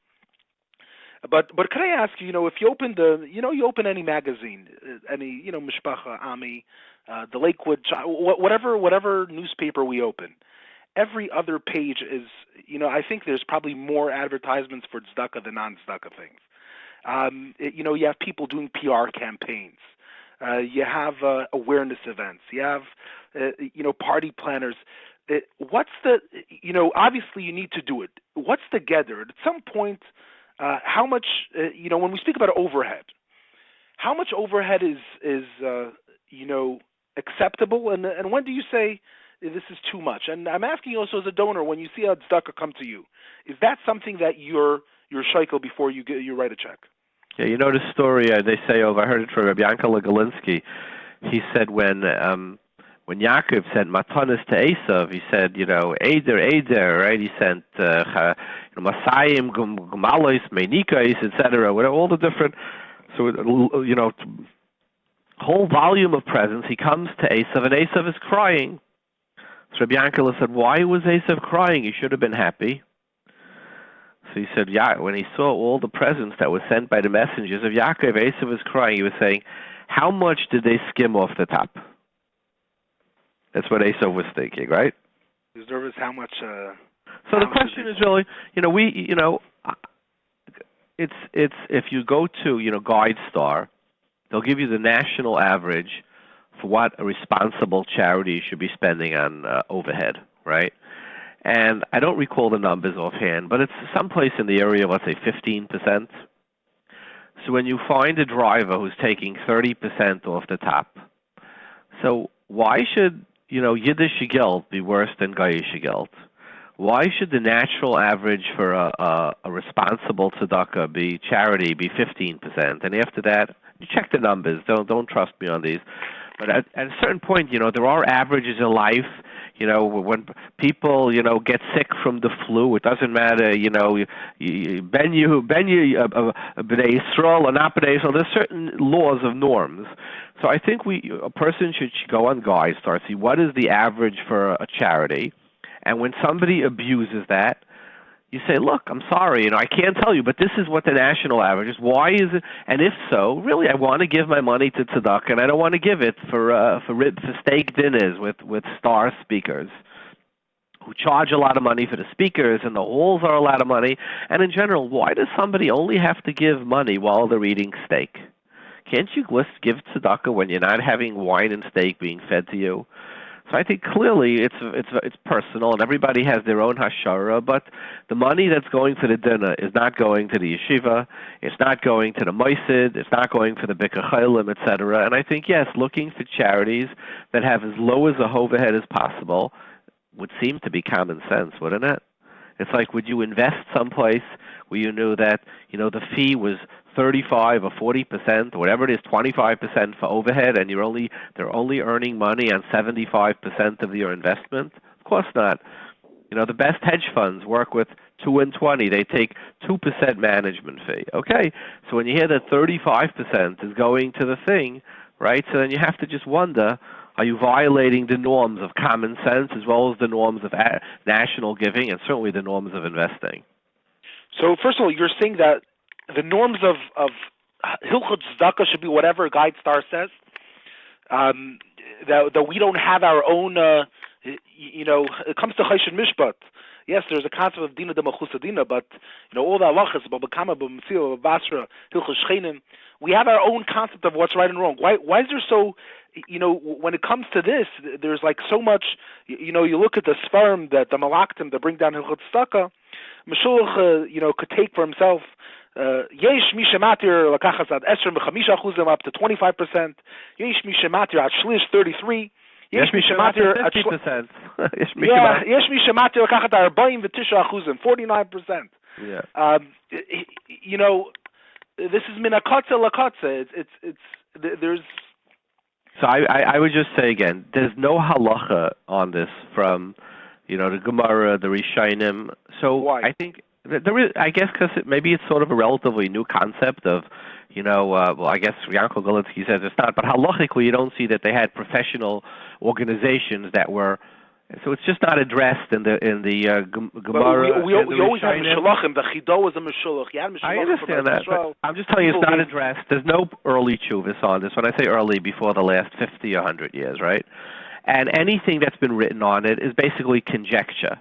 But can I ask you, if you open you open any magazine, any Mishpacha, Ami, the Lakewood, whatever newspaper we open, every other page is, I think there's probably more advertisements for tzedakah than non-tzedakah things. You have people doing PR campaigns. You have awareness events. You have, party planners. What's the, obviously you need to do it. What's the gather? At some point, how much, when we speak about overhead, how much overhead is acceptable, and when do you say this is too much? And I'm asking you also as a donor, when you see a tzedakah come to you, is that something that you're sheikel before you write a check? Yeah, the story they say over. I heard it from Rabbi Yankala Galinsky. He said when when Yaakov sent matanas to Esav, he said, Eider, right? He sent Masayim, Gumalos, Menikais, etc. All the different, whole volume of presents. He comes to Esav, and Esav is crying. So Rabbi Yankele said, why was Esav crying? He should have been happy. So he said, when he saw all the presents that were sent by the messengers of Yaakov, Esav was crying. He was saying, how much did they skim off the top? That's what Esav was thinking, right? His nervous, how much... So the question is really, it's if you go to, GuideStar, they'll give you the national average for what a responsible charity should be spending on overhead, right? And I don't recall the numbers offhand, but it's someplace in the area of, let's say, 15%. So when you find a driver who's taking 30% off the top, so why should, Yiddish Geld be worse than Goyish Geld? Why should the natural average for a responsible tzedakah charity be 15%? And after that, you check the numbers. Don't trust me on these. But at a certain point, there are averages in life. When people, get sick from the flu, it doesn't matter, Bnei Yisrael or not Bnei Yisrael. There's certain laws of norms. So I think a person should go on GuideStar, see what is the average for a charity. And when somebody abuses that, you say, look, I'm sorry, I can't tell you, but this is what the national average is. Why is it? And if so, really, I want to give my money to Tzedakah, and I don't want to give it for steak dinners with star speakers who charge a lot of money for the speakers, and the halls are a lot of money. And in general, why does somebody only have to give money while they're eating steak? Can't you give Tzedakah when you're not having wine and steak being fed to you? So I think clearly it's personal, and everybody has their own hashara, but the money that's going for the dinner is not going to the yeshiva, it's not going to the moisid, it's not going for the bikkur cholim, etc. And I think, yes, looking for charities that have as low as a overhead as possible would seem to be common sense, wouldn't it? It's like, would you invest someplace where you knew that, the fee was 35 or 40% or whatever it is, 25% for overhead, and they're only earning money on 75% of your investment? Of course not. The best hedge funds work with 2 and 20. They take 2% management fee. Okay, so when you hear that 35% is going to the thing, right? So then you have to just wonder, are you violating the norms of common sense as well as the norms of national giving and certainly the norms of investing? So first of all, you're saying that the norms of Hilchot Tzedakah should be whatever GuideStar says. That we don't have our own. It comes to Choshen Mishpat. Yes, there's a concept of Dina de Malchus Dina, but all the halachas, Babakama, B'Metzil, Basra, Hilchot Shchenim, we have our own concept of what's right and wrong. Why is there so? When it comes to this, there's like so much. You look at the Sfarim that the Malaktim that bring down Hilchot Tzedakah. Meshulach, could take for himself. Yesh mi shematir lakachas ad 10.5% up to 25%. Yesh mi shematir ad shlish 33%. Yesh mi shematir ad 50%. Yesh mi shematir lakachat ad 49%. 49%. Yeah. This is min hakatza lakatza. It's there's. So I would just say again, there's no halacha on this from the Gemara, the Rishonim. So why? I think. There is, I guess, because maybe it's sort of a relatively new concept of, I guess Yankel Golitsky says it's not, but halachically you don't see that they had professional organizations that were, so it's just not addressed in the Gemara. We always have Meshulachim. The Chido was a Meshulach. I understand that, but I'm just telling you it's not addressed. There's no early tshuvas on this. When I say early, before the last 50 or 100 years, right? And anything that's been written on it is basically conjecture.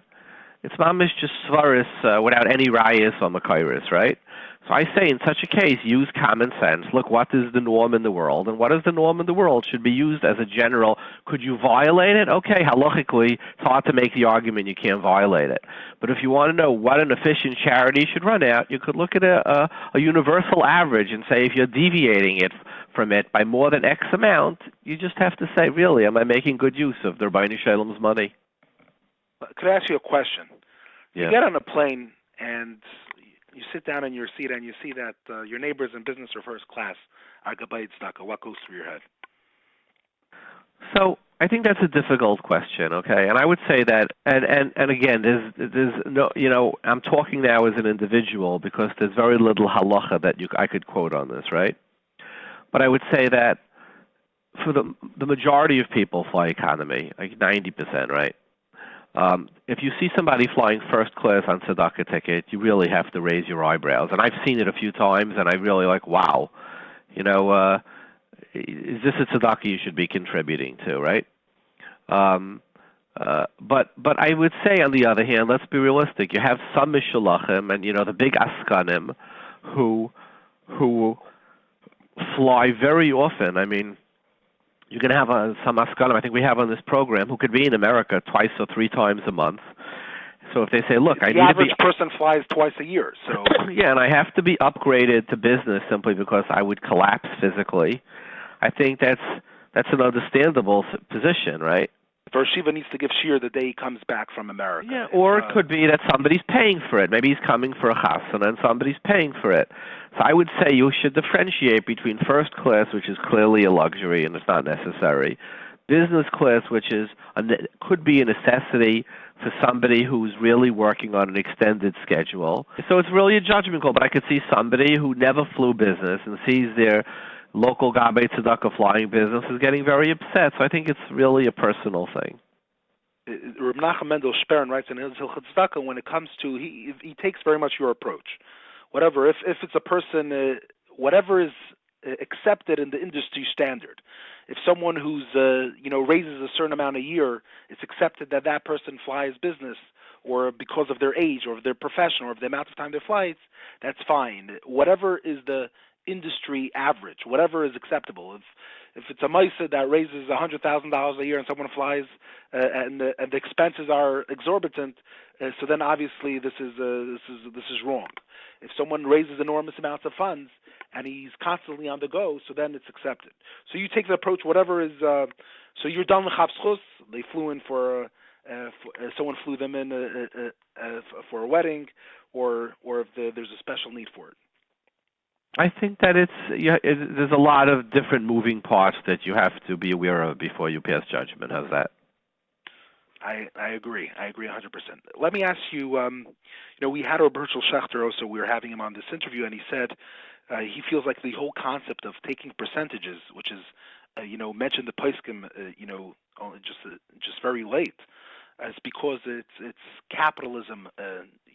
It's mamish just svaris without any rayas or makairis, right? So I say in such a case, use common sense. Look, what is the norm in the world? And what is the norm in the world should be used as a general. Could you violate it? Okay, halachically, it's hard to make the argument you can't violate it. But if you want to know what an efficient charity should run out, you could look at a universal average and say if you're deviating it from it by more than X amount, you just have to say, really, am I making good use of the Rabbi Sholom's money? Could I ask you a question? Yeah. You get on a plane and you sit down in your seat and you see that your neighbors in business or first class are gabayit tzedakah. What goes through your head? So I think that's a difficult question, okay? And I would say that, and again, there's no, I'm talking now as an individual because there's very little halacha that I could quote on this, right? But I would say that for the majority of people fly economy, like 90%, right? If you see somebody flying first class on Tzedaka ticket, you really have to raise your eyebrows. And I've seen it a few times, and I really like, wow, is this a Tzedaka you should be contributing to, right? But I would say, on the other hand, let's be realistic. You have some Mishalachim and, the big Askanim who fly very often. I mean, you're going to have some Askanim, I think we have on this program, who could be in America 2 or 3 times a month. So if they say, look, I need to be... The average person flies twice a year, so... Yeah, and I have to be upgraded to business simply because I would collapse physically. I think that's an understandable position, right? Yeshiva needs to give shir the day he comes back from America. Yeah, or it could be that somebody's paying for it. Maybe he's coming for a chasana and somebody's paying for it. So I would say you should differentiate between first class, which is clearly a luxury and it's not necessary, business class, which could be a necessity for somebody who's really working on an extended schedule. So it's really a judgment call, but I could see somebody who never flew business and sees their local Gabe Tzedakah flying business is getting very upset. So I think it's really a personal thing. Reb Nachum Mendel Sperrin writes in his Tzedakah, when it comes to, he takes very much your approach. Whatever, if it's a person, whatever is accepted in the industry standard. If someone who's raises a certain amount a year, it's accepted that person flies business, or because of their age, or of their profession, or of the amount of time they fly, that's fine. Whatever is the industry average, whatever is acceptable. If it's a Maisa that raises $100,000 a year and someone flies and the expenses are exorbitant, so then obviously this is wrong. If someone raises enormous amounts of funds and he's constantly on the go, so then it's accepted. So you take the approach, whatever is. So you're done with Chapschus. They flew in for someone flew them in for a wedding, or if there's a special need for it. I think that there's a lot of different moving parts that you have to be aware of before you pass judgment. How's that? I agree. I agree 100%. Let me ask you, we had our Hershel Shachter also. We were having him on this interview, and he said he feels like the whole concept of taking percentages, which is, mentioned the Paiskim, just very late, is because it's capitalism,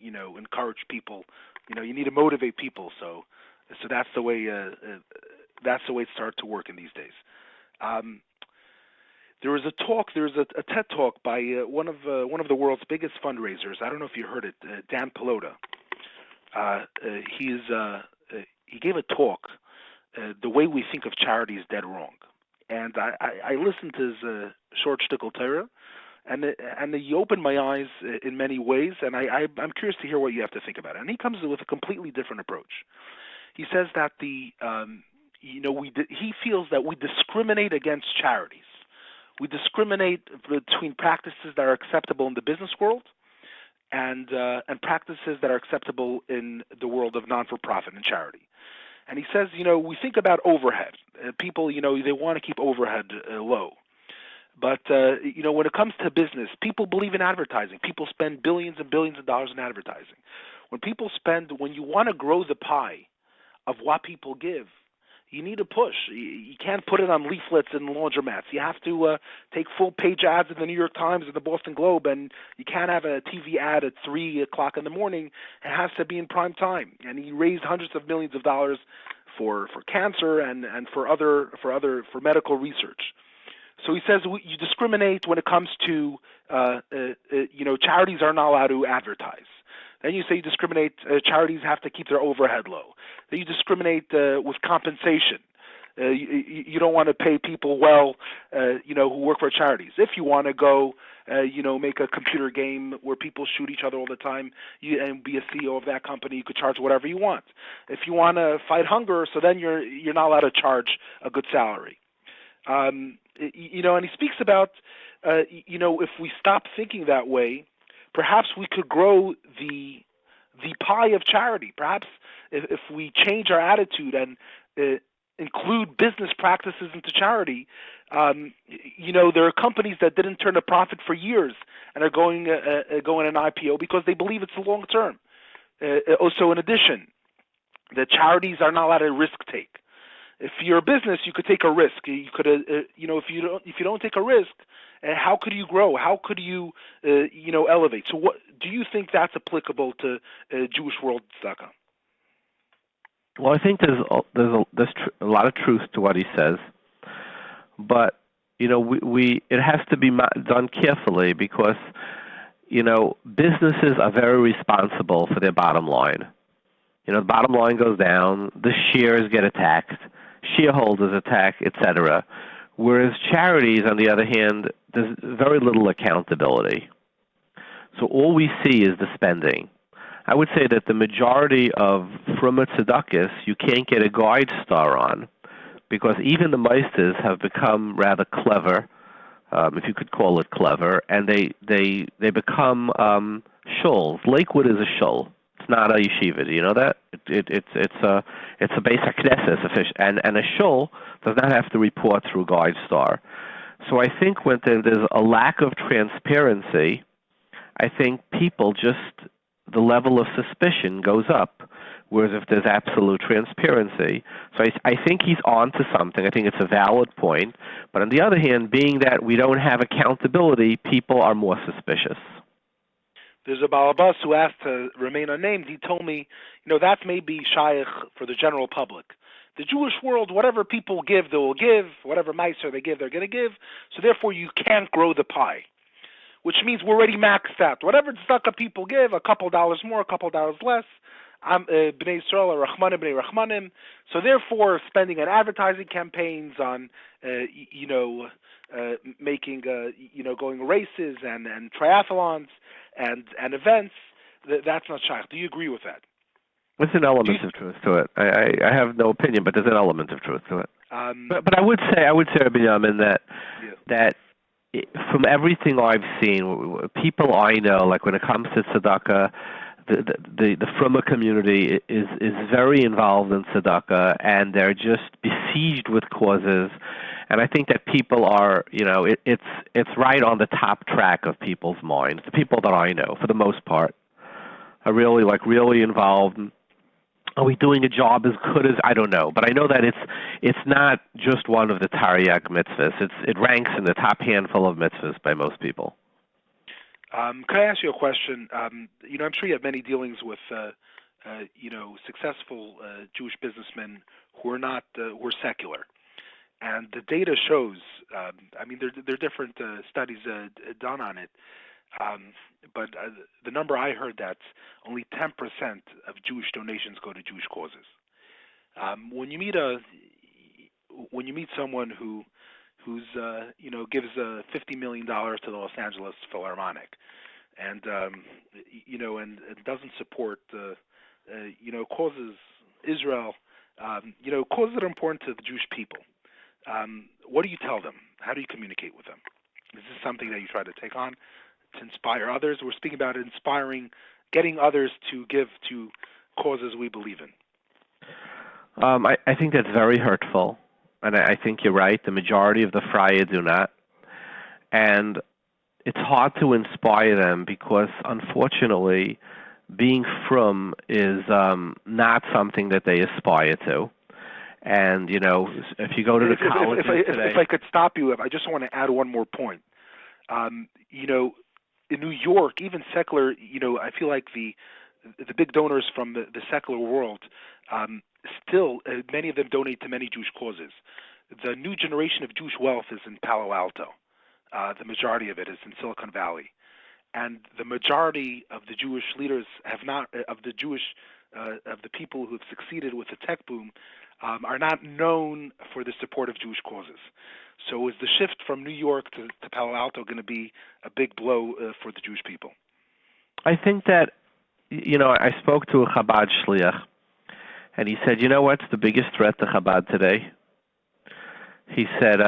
encourage people. You need to motivate people, so that's the way it started to work in these days. There was a TED talk by one of the world's biggest fundraisers. I don't know if you heard it, Dan Pelota. He gave a talk. The way we think of charity is dead wrong, and I listened to his short shtickle Torah, and he opened my eyes in many ways, and I'm curious to hear what you have to think about it. And he comes with a completely different approach. He says that he feels that we discriminate against charities. We discriminate between practices that are acceptable in the business world and practices that are acceptable in the world of non-for-profit and charity. And he says, we think about overhead. People, they want to keep overhead low. But, when it comes to business, people believe in advertising. People spend billions and billions of dollars in advertising. When you want to grow the pie of what people give, you need to push. You can't put it on leaflets and laundromats. You have to take full-page ads in the New York Times and the Boston Globe, and you can't have a TV ad at 3 o'clock in the morning. It has to be in prime time. And he raised hundreds of millions of dollars for cancer and for medical research. So he says you discriminate when it comes to charities are not allowed to advertise. Then you say you discriminate, charities have to keep their overhead low. Then you discriminate with compensation. You don't want to pay people well, who work for charities. If you want to go, make a computer game where people shoot each other all the time, and be a CEO of that company, you could charge whatever you want. If you want to fight hunger, so then you're not allowed to charge a good salary. And he speaks about, if we stop thinking that way, perhaps we could grow the pie of charity. Perhaps if we change our attitude and include business practices into charity. There are companies that didn't turn a profit for years and are going an IPO because they believe it's long term. Also, in addition, the charities are not allowed to risk take. If you're a business, you could take a risk. You could, if you don't take a risk, how could you grow? How could you, elevate? So, what do you think that's applicable to Jewish world tzedakah? Well, I think there's a lot of truth to what he says, but it has to be done carefully because businesses are very responsible for their bottom line. The bottom line goes down, the shares get attacked, shareholders attack, etc. Whereas charities, on the other hand, there's very little accountability. So all we see is the spending. I would say that the majority of Fruma Tzedakahs you can't get a guide star on because even the meisters have become rather clever, if you could call it clever, and they become shuls. Lakewood is a shul. It's not a yeshiva. Do you know that? It's a basic knesset, and a shul does not have to report through guide star. So I think when there's a lack of transparency, I think people the level of suspicion goes up, whereas if there's absolute transparency. So I think he's on to something. I think it's a valid point. But on the other hand, being that we don't have accountability, people are more suspicious. There's a balabas who asked to remain unnamed. He told me, that may be shaykh for the general public. The Jewish world, whatever people give, they will give. Whatever meiser they give, they're going to give. So therefore, you can't grow the pie, which means we're already maxed out. Whatever tzedakah people give, a couple dollars more, a couple dollars less, bnei Yisrael are rachmanim bnei rachmanim. So therefore, spending on advertising campaigns, on making going races and triathlons and events, that's not shaykh. Do you agree with that? There's an element of truth to it. I have no opinion, but there's an element of truth to it. But I would say, Benyamin, that from everything I've seen, people I know, like when it comes to tzedakah, the Fruma community is very involved in tzedakah, and they're just besieged with causes. And I think that people are, it's right on the top track of people's minds. The people that I know, for the most part, are really involved. Are we doing a job as good as, I don't know, but I know that it's not just one of the Taryag mitzvahs. It ranks in the top handful of mitzvahs by most people. Can I ask you a question? I'm sure you have many dealings with, successful Jewish businessmen who are secular, and the data shows. There are different studies done on it. But the number I heard, that's only 10% of Jewish donations go to Jewish causes. When you meet someone who gives $50 million to the Los Angeles Philharmonic, and doesn't support causes Israel, causes that are important to the Jewish people. What do you tell them? How do you communicate with them? Is this something that you try to take on to inspire others? We're speaking about getting others to give to causes we believe in. I think that's very hurtful, and I think you're right. The majority of the Freie do not, and it's hard to inspire them because, unfortunately, being frum is not something that they aspire to. And if you go to the college today, if I could stop you, I just want to add one more point. In New York, even secular, I feel like the big donors from the secular world, still many of them donate to many Jewish causes. The new generation of Jewish wealth is in Palo Alto. The majority of it is in Silicon Valley, and the majority of the Jewish leaders of the people who have succeeded with the tech boom, are not known for the support of Jewish causes. So is the shift from New York to Palo Alto going to be a big blow for the Jewish people? I think that, I spoke to a Chabad shliach, and he said, what's the biggest threat to Chabad today? He said,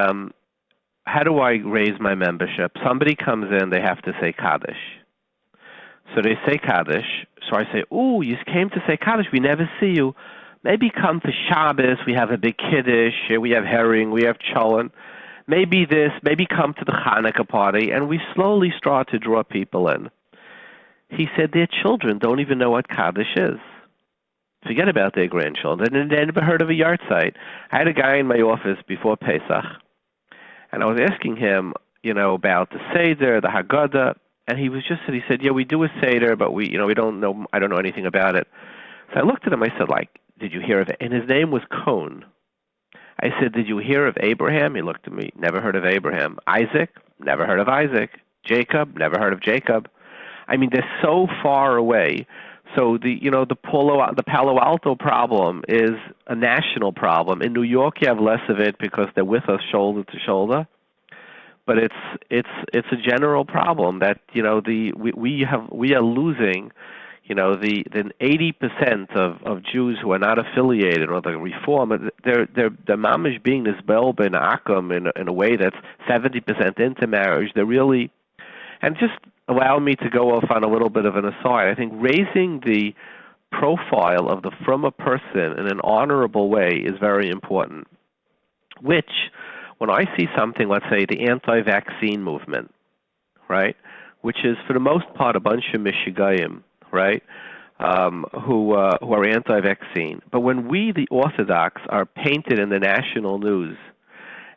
how do I raise my membership? Somebody comes in, they have to say Kaddish. So they say Kaddish. So I say, you came to say Kaddish. We never see you. Maybe come for Shabbos, we have a big Kiddush, we have herring, we have cholent. Maybe this, maybe come to the Hanukkah party, and we slowly start to draw people in. He said their children don't even know what Kaddish is. Forget about their grandchildren. They never heard of a yard site. I had a guy in my office before Pesach, and I was asking him, about the Seder, the Haggadah, and he said, yeah, we do a Seder, but we don't know, I don't know anything about it. So I looked at him, I said, did you hear of it? And his name was Cohn. I said, did you hear of Abraham? He looked at me, never heard of Abraham. Isaac? Never heard of Isaac. Jacob? Never heard of Jacob. I mean, they're so far away. So the Palo Alto problem is a national problem. In New York, you have less of it because they're with us shoulder to shoulder. But it's a general problem that we are losing. The 80% of Jews who are not affiliated or the Reform, they're mamish being this bel ben akum in a way that's 70% into marriage. They're really, and just allow me to go off on a little bit of an aside. I think raising the profile of the from a person in an honorable way is very important. Which, when I see something, let's say the anti-vaccine movement, right, which is for the most part a bunch of Michigayim, right, who are anti-vaccine. But when we, the Orthodox, are painted in the national news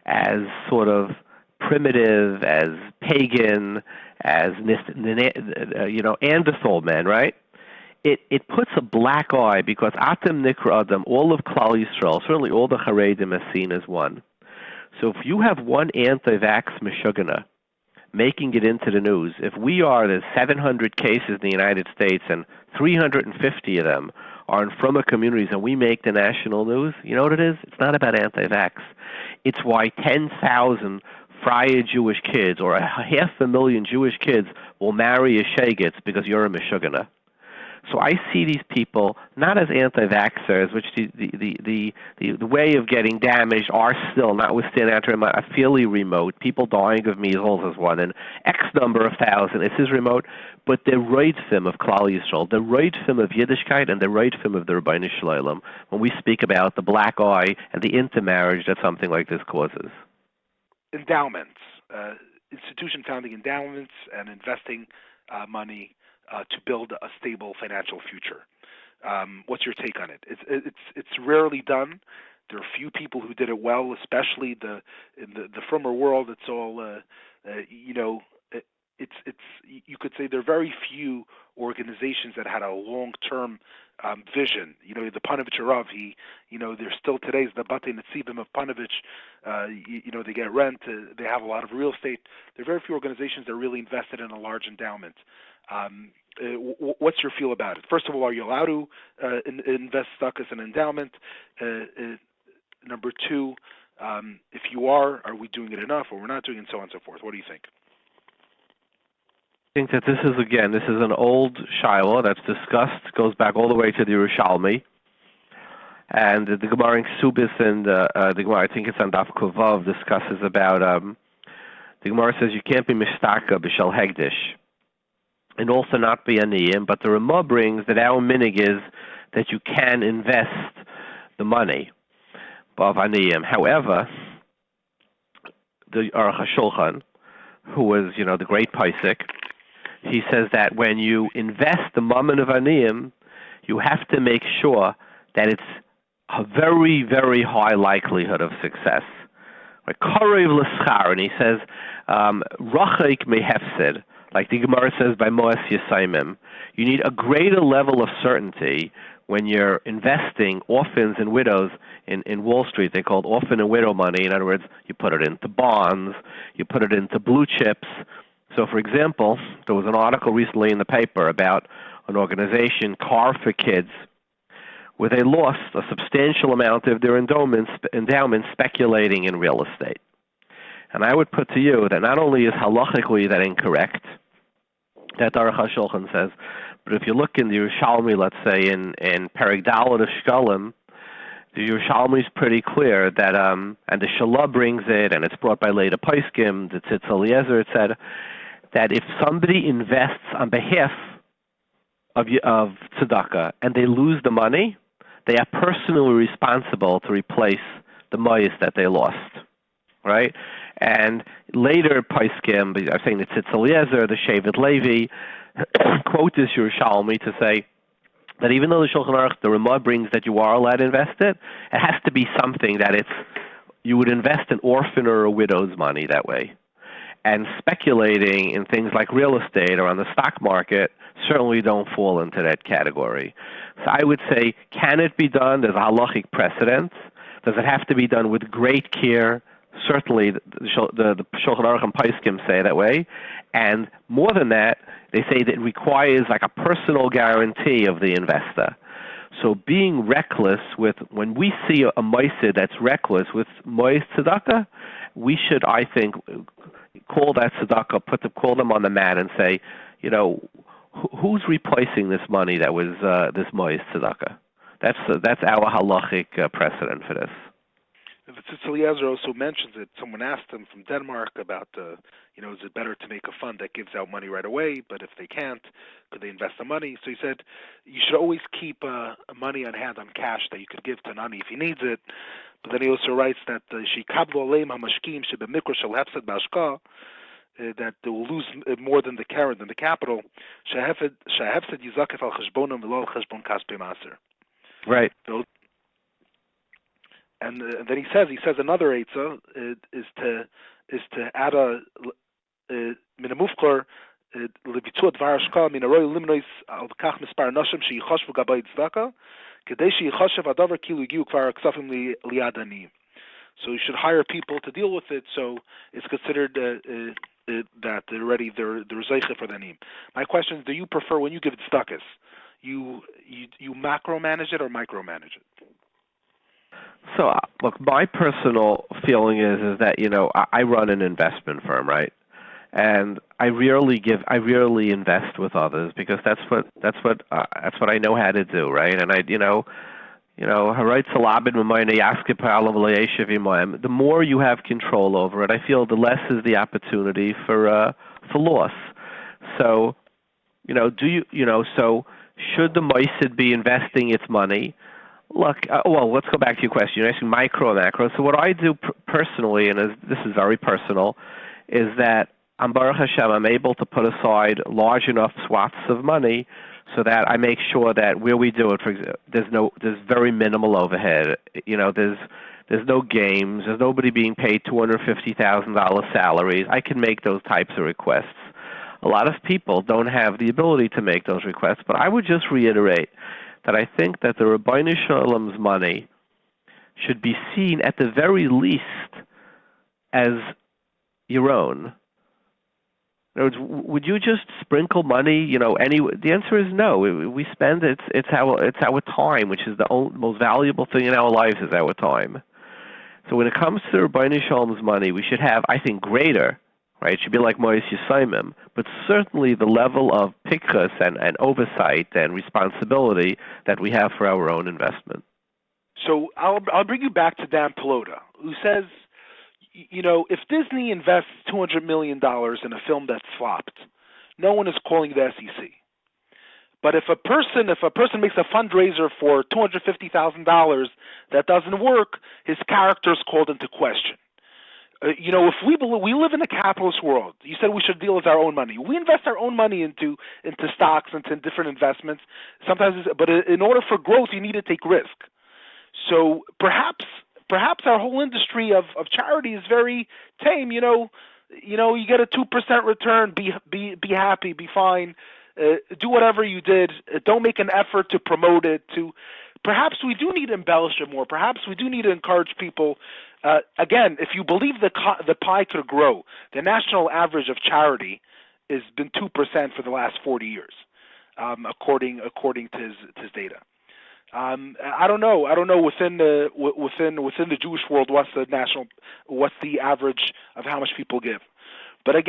as sort of primitive, as pagan, as Neanderthal men, right? It puts a black eye because Atem Nikra Adam, all of Klal Yisrael, certainly all the Haredim are seen as one. So if you have one anti-vax Meshugana making it into the news, if there's 700 cases in the United States and 350 of them are in Fruma communities and we make the national news, you know what it is? It's not about anti-vax. It's why 10,000 Freie Jewish kids or 500,000 Jewish kids will marry a Shegitz because you're a Meshugana. So I see these people not as anti-vaxxers, which the way of getting damaged are still, notwithstanding after a fairly remote, people dying of measles is one, and X number of thousand, this is remote, but the Reidfim of Klal Yisrael, the Reidfim of Yiddishkeit, and the Reidfim of the Rabbi Sholom, when we speak about the black eye and the intermarriage that something like this causes. Endowments, institution founding endowments and investing money to build a stable financial future. What's your take on it? It's rarely done. There are few people who did it well, especially in the Frummer world. It's all it's you could say there are very few organizations that had a long-term vision. The Panovich HaRav, there's still today's the Batei Netzivim of Panovich. They get rent. They have a lot of real estate. There are very few organizations that are really invested in a large endowment. What's your feel about it? First of all, are you allowed to invest Tzedakah as an endowment? Number two, if you are we doing it enough, or we're not doing it, and so on and so forth? What do you think? I think that this is an old Shiloh that's discussed, goes back all the way to the Yerushalmi, and the Gemara in Ksubis and the Gemara, I think it's on Daf Kuvav, discusses about, the Gemara says you can't be Mishtaka b'shel Hegdish, and also not be aniyim, but the Ramah brings that our minig is that you can invest the money of aniyim. However, the Aruch HaShulchan, who was, the great Paisik, he says that when you invest the mammon of aniyim, you have to make sure that it's a very, very high likelihood of success. Like Korev l'schar, and he says, Rachik mehefsid, like the Gemara says by Moas Yisaimim, you need a greater level of certainty when you're investing orphans and widows in Wall Street. They call it orphan and widow money. In other words, you put it into bonds, you put it into blue chips. So, for example, there was an article recently in the paper about an organization, Car for Kids, where they lost a substantial amount of their endowments speculating in real estate. And I would put to you that not only is halachically that incorrect, that Aruch HaShulchan says, but if you look in the Yerushalmi, let's say in Perek Daled of Shkalim, the Yerushalmi is pretty clear that, and the Sholom brings it, and it's brought by Leda Paiskim, the Tzitz Eliezer, it said, that if somebody invests on behalf of Tzedakah and they lose the money, they are personally responsible to replace the mois that they lost, right? And later, Paiskim, I'm saying the Tzitz Eliezer, the Shevet Levi, quote this Yerushalmi to say that even though the Shulchan Aruch, the Ramah brings that you are allowed to invest it, it has to be something that you would invest an orphan or a widow's money that way. And speculating in things like real estate or on the stock market certainly don't fall into that category. So I would say, can it be done? There's a halachic precedent. Does it have to be done with great care? Certainly, the Shulchan Aruch and Paiskim say that way. And more than that, they say that it requires like a personal guarantee of the investor. So being reckless when we see a moisid that's reckless with mois tzedakah, we should, I think, call that tzedakah, call them on the mat and say, who's replacing this money that was this mois tzedakah? That's our halachic precedent for this. The Tzitz Eliezer also mentions it. Someone asked him from Denmark about is it better to make a fund that gives out money right away, but if they can't, could they invest the money? So he said, you should always keep money on hand on cash that you could give to Nani if he needs it. But then he also writes that that they will lose more than the carrot, than the capital. Right. So, and then he says another eitzah is to add a min mufkar lebitzut varashka min aroi limnois al kach mispar nashim sheyichashvu gabay tzedakah kedei sheyachashav adavar kilu giu kvar ksafim liadanim. So you should hire people to deal with it. So it's considered that they're zeicha for the name. My question is: do you prefer when you give tzedakahs, you macro manage it or micromanage it? So, look, my personal feeling is that I run an investment firm, right? And I rarely invest with others because that's what I know how to do, right? And the more you have control over it, I feel the less is the opportunity for loss. So, so should the moisid be investing its money? Look, let's go back to your question. You're asking micro and macro. So what I do personally, and this is very personal, is that Baruch Hashem, I'm able to put aside large enough swaths of money so that I make sure that where we do it, for example, there's very minimal overhead. There's no games. There's nobody being paid $250,000 salaries. I can make those types of requests. A lot of people don't have the ability to make those requests, but I would just reiterate that I think that the Rabbeinu Sholom's money should be seen at the very least as your own. In other words, would you just sprinkle money? The answer is no. We spend it. It's our time, which is the most valuable thing in our lives is our time. So when it comes to Rabbeinu Sholom's money, we should have, I think, greater. Right, it should be like Mois Yisayimim, but certainly the level of pikchus and oversight and responsibility that we have for our own investment. So I'll bring you back to Dan Pelota, who says, if Disney invests $200 million in a film that's flopped, no one is calling the SEC. But if a person makes a fundraiser for $250,000 that doesn't work, his character is called into question. If we live in a capitalist world, you said we should deal with our own money. We invest our own money into stocks, into different investments. But in order for growth, you need to take risk. So perhaps our whole industry of charity is very tame. You get a 2% return, be happy, be fine. Do whatever you did. Don't make an effort to promote it. Perhaps we do need to embellish it more. Perhaps we do need to encourage people. Again, if you believe the pie could grow, the national average of charity has been 2% for the last 40 years, according to his data. I don't know within the Jewish world what's the average of how much people give. But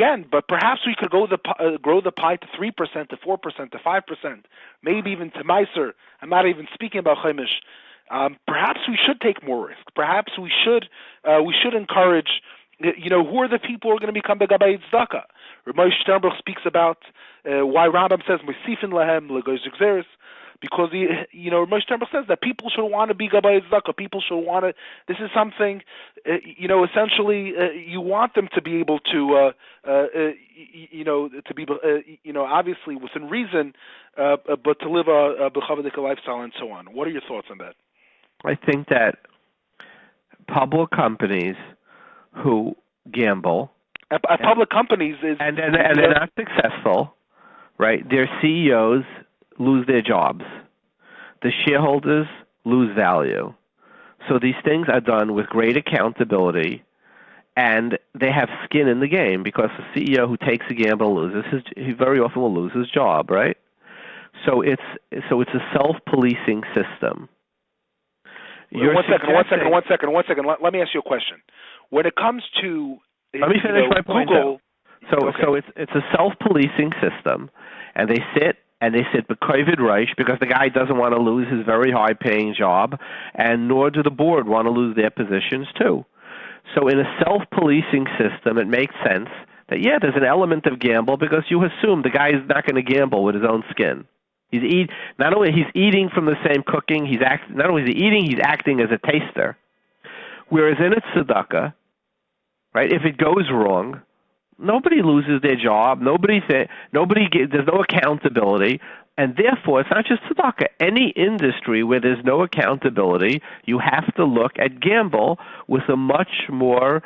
perhaps we could grow the pie to 3%, to 4%, to 5%, maybe even to Meiser. I'm not even speaking about Chaimish. Perhaps we should take more risk. Perhaps we should encourage. Who are the people who are going to become the Gabay Tzedakah? Rabbi Sternberg speaks about why Rambam says Mesifin Lahem Legoy Zigzeres. because Moshe Temple says that people should want to be Gabbai Tzedakah. People should want to. This is something, essentially, you want them to be able to, to be, obviously within reason, but to live a b'chavadika lifestyle and so on. What are your thoughts on that? I think that public companies who gamble public companies and they're not successful, right? Their CEOs lose their jobs. The shareholders lose value. So these things are done with great accountability, and they have skin in the game, because the CEO who takes a gamble he very often will lose his job, right? So it's a self-policing system. One second. Let me ask you a question. When it comes to let me finish my point. Google, so it's a self-policing system, and they sit b'kovid Rosh, because the guy doesn't want to lose his very high-paying job, and nor do the board want to lose their positions too. So in a self-policing system, it makes sense that there's an element of gamble, because you assume the guy is not going to gamble with his own skin. Not only he's eating from the same cooking, not only is he eating, he's acting as a taster. Whereas in a tzedakah, right, if it goes wrong, nobody loses their job. There's no accountability, and therefore it's not just tzedakah. Any industry where there's no accountability, you have to look at gamble with a much more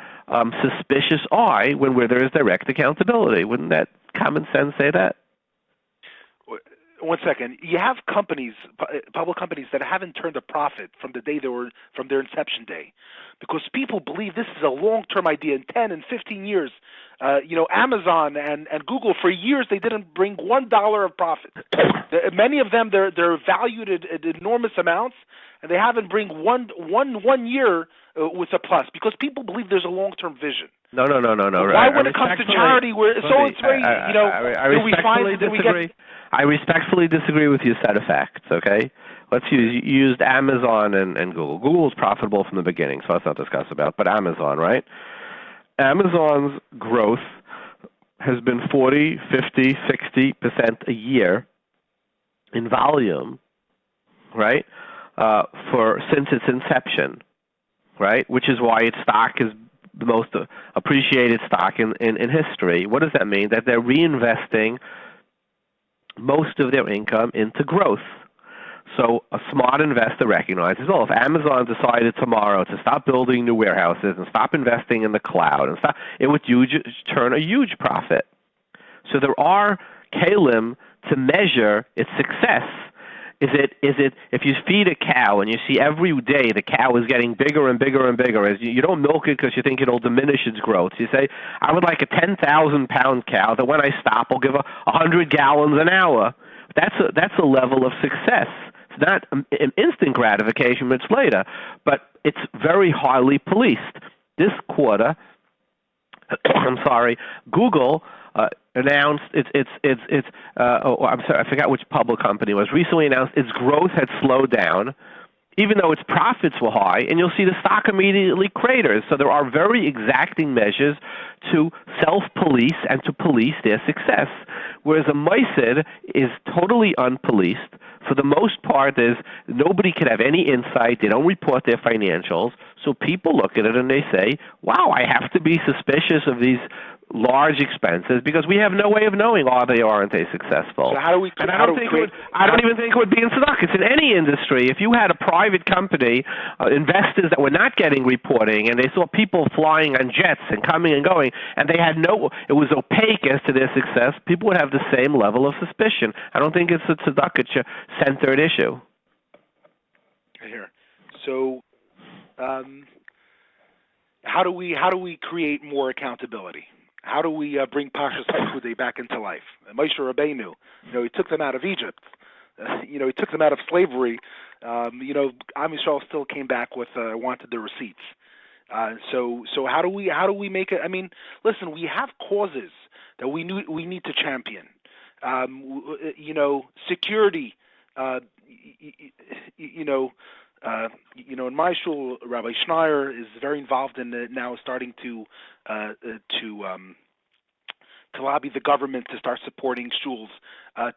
suspicious eye where there is direct accountability. Wouldn't that common sense say that? 1 second. You have companies, public companies, that haven't turned a profit from their inception day, because people believe this is a long-term idea. In 10 and 15 years, Amazon and Google, for years they didn't bring $1 of profit. Many of them they're valued at enormous amounts, and they haven't bring one year with a plus, because people believe there's a long-term vision. No. Why, when it comes to charity, it's very I respectfully disagree with your set of facts, okay? You used Amazon and Google. Google was profitable from the beginning, so let's not discuss about, but Amazon, right? Amazon's growth has been 40, 50, 60% a year in volume, right, since its inception, right, which is why its stock is the most appreciated stock in history. What does that mean? That they're reinvesting most of their income into growth. So a smart investor recognizes, if Amazon decided tomorrow to stop building new warehouses and stop investing in the cloud, it would turn a huge profit. So there are kalim to measure its success. Is it if you feed a cow and you see every day the cow is getting bigger and bigger and bigger, as you don't milk it because you think it'll diminish its growth. You say, I would like a 10,000-pound cow that when I stop will give 100 gallons an hour. That's a level of success. It's not an instant gratification, but it's later. But it's very highly policed. This quarter, Google announced I forgot which public company it was, recently announced its growth had slowed down, even though its profits were high, and you'll see the stock immediately craters. So there are very exacting measures to self-police and to police their success. Whereas a Mossad is totally unpoliced. For the most part, nobody can have any insight. They don't report their financials. So people look at it and they say, wow, I have to be suspicious of these large expenses because we have no way of knowing are they or aren't they successful. So how do we? And I don't even think it would be in Tzedakah. It's in any industry. If you had a private company, investors that were not getting reporting, and they saw people flying on jets and coming and going, and it was opaque as to their success, people would have the same level of suspicion. I don't think it's a Tzedakah-centered issue. Here, so how do we create more accountability? How do we bring Pashas Haikude back into life? Moshe Rabbeinu, he took them out of Egypt. He took them out of slavery. Am Yisrael still came back with wanted the receipts. So how do we make it? I mean, listen, we have causes that we need to champion. Security. In my shul, Rabbi Schneier is very involved in it now, starting to lobby the government to start supporting shuls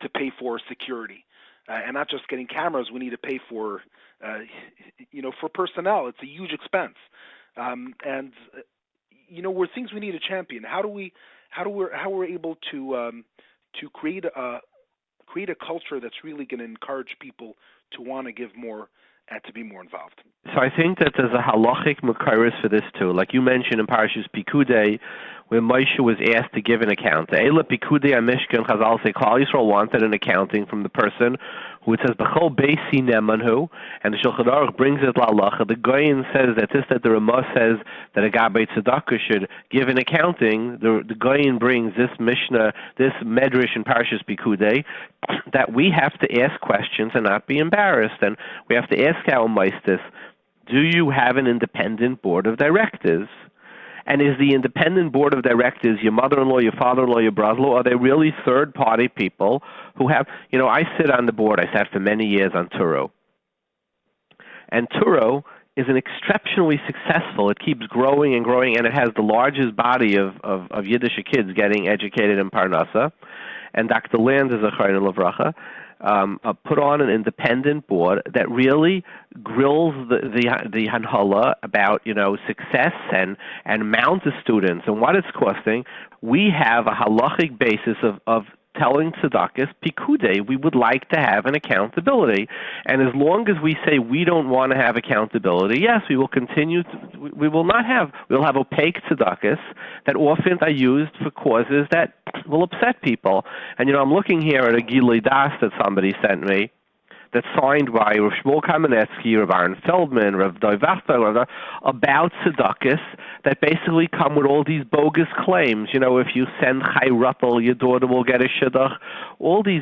to pay for security. and not just getting cameras. We need to pay for, for personnel. It's a huge expense, and we're things we need to champion. How we're able to create a culture that's really going to encourage people to want to give more and to be more involved. So I think that there's a halachic makaris for this too. Like you mentioned in Parashas Pikudei, where Moshe was asked to give an account. Eila Pikudei HaMishkan, Chazal say, Klal Yisrael wanted an accounting from the person who it says, B'chol Beisi Nemanhu, and the Shulchan Aruch brings it Halacha. The Goyin says that the Ramah says that a Gabbai Tzedakah should give an accounting. The Goyin brings this Mishna, this Medrash in Parashas Pikudei, that we have to ask questions and not be embarrassed. And we have to ask our Meistis, do you have an independent board of directors? And is the independent board of directors your mother-in-law, your father-in-law, your brother-in-law? Are they really third-party people who have, I sit on the board. I sat for many years on Turo. And Turo is an exceptionally successful, it keeps growing and growing, and it has the largest body of Yiddish kids getting educated in Parnassa. And Dr. Land is Acharona Levracha. Put on an independent board that really grills the Hanhala about success and amount of students and what it's costing. We have a halachic basis of telling tzedakahs, pikudei, we would like to have an accountability. And as long as we say we don't want to have accountability, yes, we will continue we'll have opaque tzedakahs that often are used for causes that will upset people. And I'm looking here at a Gilui Das that somebody sent me, that's signed by Rav Shmuel Kamenetsky, Rav Aaron Feldman, Rav Dovid, about tzedakahs that basically come with all these bogus claims. If you send Chai Ruppel, your daughter will get a shidduch. All these,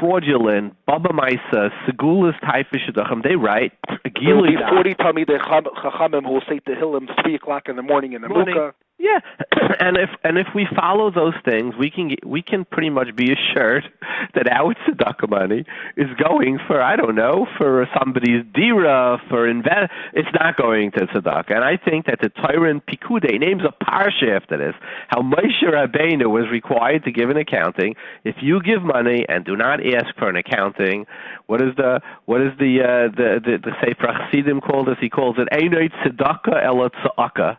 fraudulent, Baba Maisa, Segulas type of shidduchim, they write. There will be 40 Talmidei Chachamim who will say Tehillim 3 o'clock in the morning in the Mukah. Yeah, and if we follow those things, we can pretty much be assured that our tzedakah money is going for somebody's dira, it's not going to tzedakah. And I think that the Torah in Pikudei names a parsha after this, how Moshe Rabbeinu was required to give an accounting. If you give money and do not ask for an accounting, what is the Sefer Chassidim called this? He calls it Einoi Tzedakah Ela Tzedakah.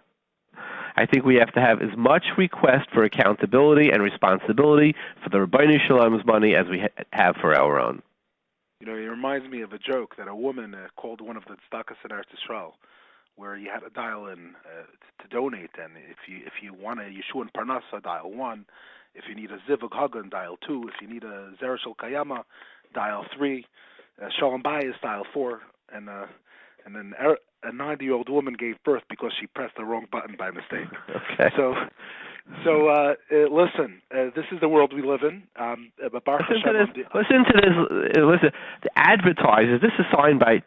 I think we have to have as much request for accountability and responsibility for the Rabbi Shalom's money as we have for our own. It reminds me of a joke that a woman called one of the Tzedakah in Eretz Yisrael, where you had to dial in to donate, and if you want a Yeshua and Parnassa, dial 1. If you need a Zivug Hagan, dial 2. If you need a Zereshel Kayama, dial 3. Sholom Bayis, dial 4, and then a 90-year-old woman gave birth because she pressed the wrong button by mistake. Okay. So listen, this is the world we live in. Listen to this. Listen, the advertisers. This is signed by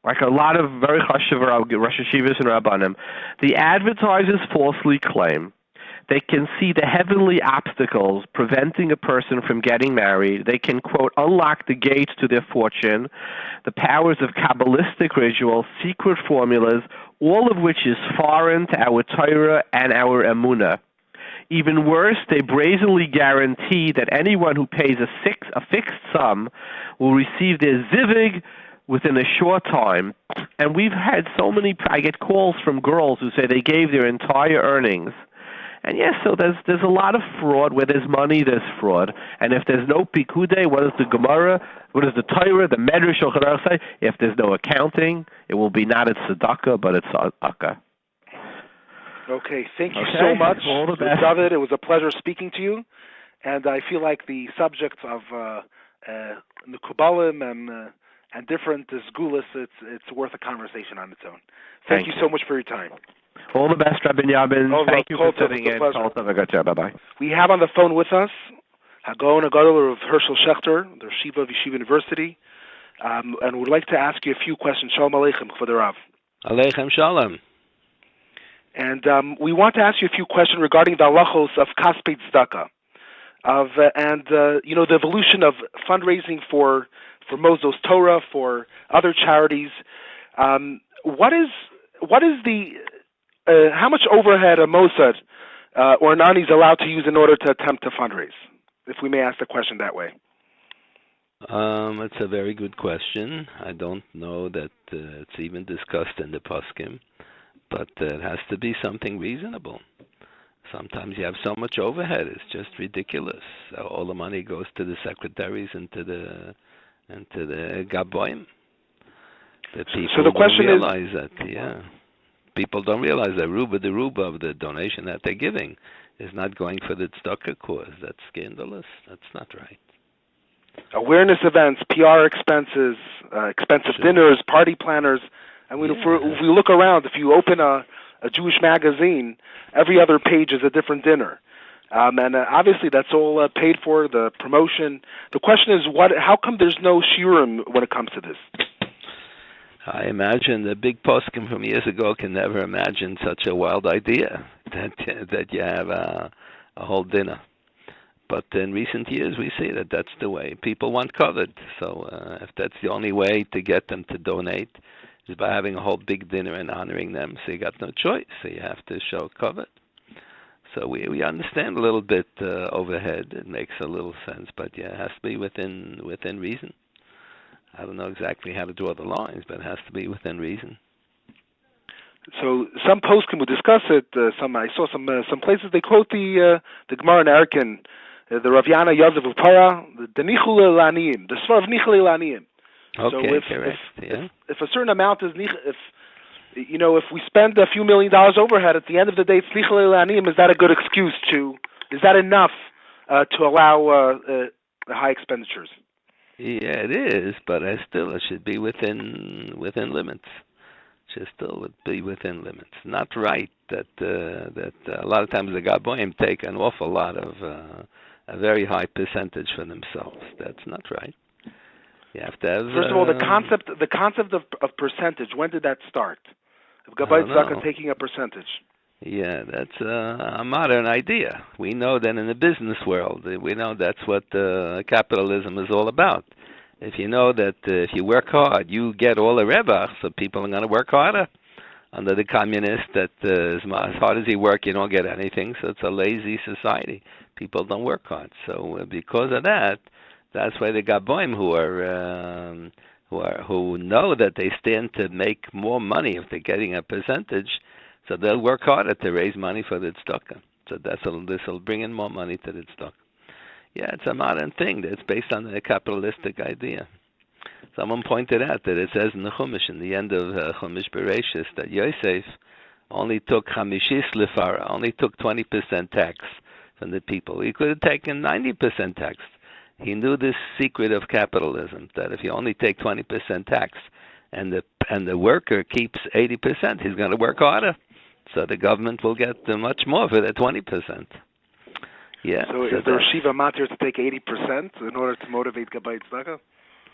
a lot of very chashuv Rosh Yeshivas and Rabbanim. The advertisers falsely claim they can see the heavenly obstacles preventing a person from getting married. They can, quote, unlock the gates to their fortune, the powers of Kabbalistic rituals, secret formulas, all of which is foreign to our Torah and our Emunah. Even worse, they brazenly guarantee that anyone who pays a fixed sum will receive their zivig within a short time. And we've had I get calls from girls who say they gave their entire earnings. And yes, so there's a lot of fraud. Where there's money, there's fraud. And if there's no pikudei, what is the Gemara? What is the Torah? The Medrash say? If there's no accounting, it will be not a tzedakah, but it's tzedakah. Okay, thank you so much, Dovid. It was a pleasure speaking to you. And I feel like the subject of Nekubalim and different Zgulis, it's worth a conversation on its own. Thank you so much for your time. All the best, Rabbi Benyamin. Thank you for sitting in. Bye-bye. We have on the phone with us Hagon Agadol of Hershel Shachter, the Yeshiva of Yeshiva University, and would like to ask you a few questions. Shalom Aleichem, K'vod Rav. Aleichem Shalom. And we want to ask you a few questions regarding the halachos of Kaspei Tzedakah, the evolution of fundraising for Mosdos Torah, for other charities. What is the how much overhead a Mossad or an Ani is allowed to use in order to attempt to fundraise, if we may ask the question that way? It's a very good question. I don't know that it's even discussed in the poskim, but it has to be something reasonable. Sometimes you have so much overhead; it's just ridiculous. All the money goes to the secretaries and to the gaboim. The people so the question don't realize that. Yeah, people don't realize that the ruba of the donation that they're giving is not going for the tzedakah cause. That's scandalous. That's not right. Awareness events, PR expenses, expensive dinners, party planners. I mean, if we look around, if you open a Jewish magazine, every other page is a different dinner. And obviously that's all paid for, the promotion. The question is, how come there's no shiurim when it comes to this? I imagine the big poskim from years ago can never imagine such a wild idea that you have a whole dinner. But in recent years, we see that that's the way people want covered. So if that's the only way to get them to donate, is by having a whole big dinner and honoring them. So you got no choice. So you have to show covered. So we understand a little bit overhead. It makes a little sense, but yeah, it has to be within reason. I don't know exactly how to draw the lines, but it has to be within reason. So some poskim will discuss it. I saw some places they quote the Gemara in Erkin, the Rav Yana Yosef of Torah, the Nichul Elaniim, the Svar of Nichul Elaniim. Okay, so if a certain amount is if we spend a few $1 million overhead, at the end of the day, it's Nichul Elaniim. Is that a good excuse is that enough to allow the high expenditures? Yeah, it is, but it should be within limits. Should still be within limits. Not right that a lot of times the gaboim take an awful lot of a very high percentage for themselves. That's not right. You have to have. First of all, the concept of percentage. When did that start? Of Gabbai Tzedakah taking a percentage. Yeah, that's a modern idea. We know that in the business world, we know that's what capitalism is all about. If you know that if you work hard, you get all the revach, so people are going to work harder. Under the communist, that as hard as you work, you don't get anything, so it's a lazy society. People don't work hard. So because of that, that's why the gaboim who know that they stand to make more money if they're getting a percentage, so they'll work harder to raise money for the tzedakah. So this will bring in more money to the tzedakah. Yeah, it's a modern thing. It's based on a capitalistic idea. Someone pointed out that it says in the Chumash, in the end of Chumash Bereshis, that Yosef only took 50 lefara, only took 20% tax from the people. He could have taken 90% tax. He knew this secret of capitalism, that if you only take 20% tax and the worker keeps 80%, he's going to work harder. So the government will get much more for the 20%. Yeah. So is the Yeshiva matter to take 80% in order to motivate Gabbai Tzedakah?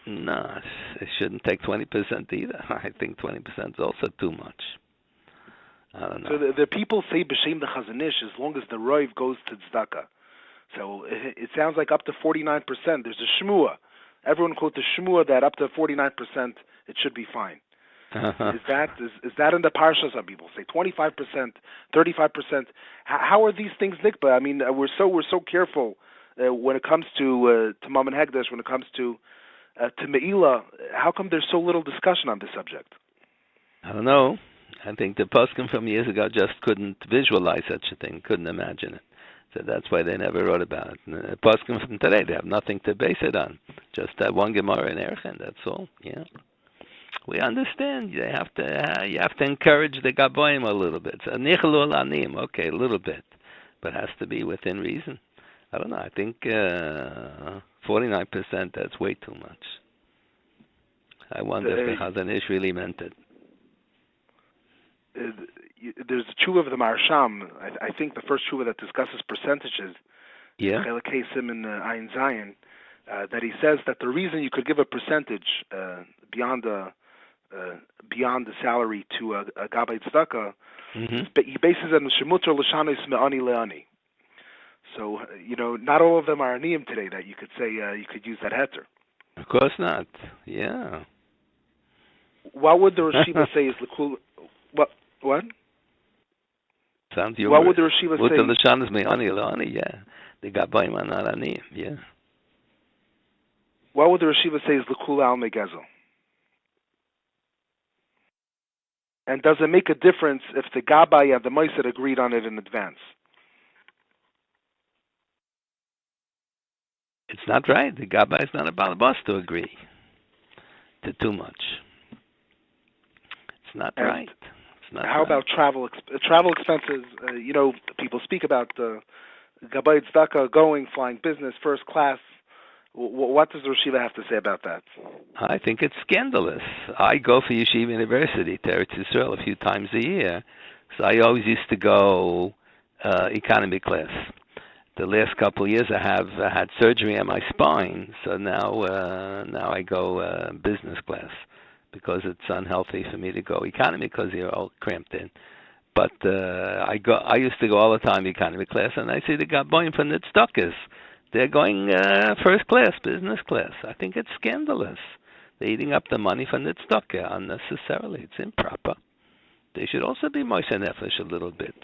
No, it shouldn't take 20% either. I think 20% is also too much. I don't know. So the people say b'shem the Chazanish as long as the Roiv goes to Tzedakah. So it sounds like up to 49%. There's a shmua. Everyone quotes the shmua that up to 49% it should be fine. Is that in the parsha? Some people say 25%, 35%. How are these things nikba? I mean, we're so careful when it comes to Mammon Hegdesh, when it comes to Me'ila. How come there's so little discussion on this subject? I don't know. I think the poskim from years ago just couldn't visualize such a thing, couldn't imagine it. So that's why they never wrote about it. And the poskim from today, they have nothing to base it on. Just that one Gemara in Erchen, that's all. Yeah. We understand. You have to encourage the gaboim a little bit. So nichlu lanim, okay, a little bit, but it has to be within reason. I don't know. I think 49%. That's way too much. I wonder if the Chazanish really meant it. There's a tshuva of the Marsham. I think the first tshuva that discusses percentages. Yeah. Chelek in Ayin Zion, that he says that the reason you could give a percentage beyond the salary to a Gabbai Tzedakah, he bases it on Shemuter L'Shanos Me'ani Le'ani. So, not all of them are aniyim today that you could say you could use that heter. Of course not. Yeah. What would the Yeshiva say is L'Kul... What? Sounds your What word. would the Yeshiva say? Muter L'Shanos Me'ani Le'ani, yeah. The Gabayim are not aniyim, yeah. what would the Yeshiva say is l'kula al megezel? And does it make a difference if the Gabbai and the Moised agreed on it in advance? It's not right. The Gabbai is not about us to agree to too much. It's not right. It's not how right. about travel expenses? People speak about Gabbai Tzedaka going, flying business, first class. What does the Yeshiva have to say about that? I think it's scandalous. I go for Yeshiva University to Eretz Yisrael a few times a year, so I always used to go economy class. The last couple of years I have had surgery on my spine, so now I go business class because it's unhealthy for me to go economy because you're all cramped in. But I used to go all the time economy class, and I see the Gaboim from the Tzedakahs. They're going first class, business class. I think it's scandalous. They're eating up the money from the Tzedakah unnecessarily. It's improper. They should also be Moshe Nefesh a little bit.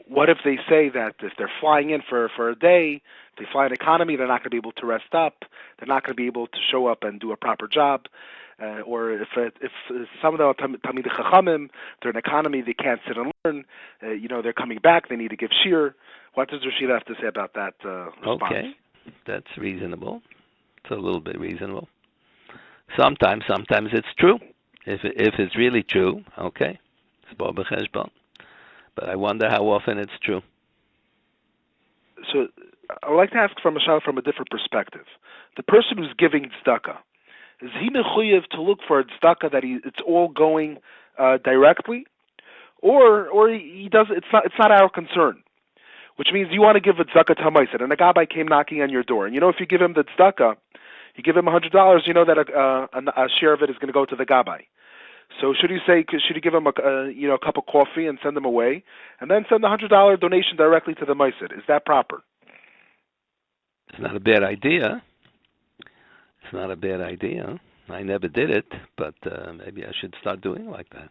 What if they say that if they're flying in for a day, they fly in economy, they're not going to be able to rest up, they're not going to be able to show up and do a proper job, or if some of them Talmidei Chachamim, they're in economy, they can't sit and learn, they're coming back, they need to give shir. What does Rashida have to say about that response? Okay, that's reasonable. It's a little bit reasonable. Sometimes it's true. If it's really true, okay, it's bo b'cheshbon. But I wonder how often it's true. So I would like to ask from a different perspective. The person who's giving tzedakah, is he mechuyev to look for a tzedakah that it's all going directly, or he does? It's not our concern. Which means you want to give a tzedakah to Hamaised, and a Gabbai came knocking on your door, and if you give him the tzedakah, you give him $100, you know that a share of it is going to go to the Gabbai. So should you give him a cup of coffee and send him away, and then send the $100 donation directly to the Hamaised? Is that proper? It's not a bad idea. It's not a bad idea. I never did it, but maybe I should start doing like that.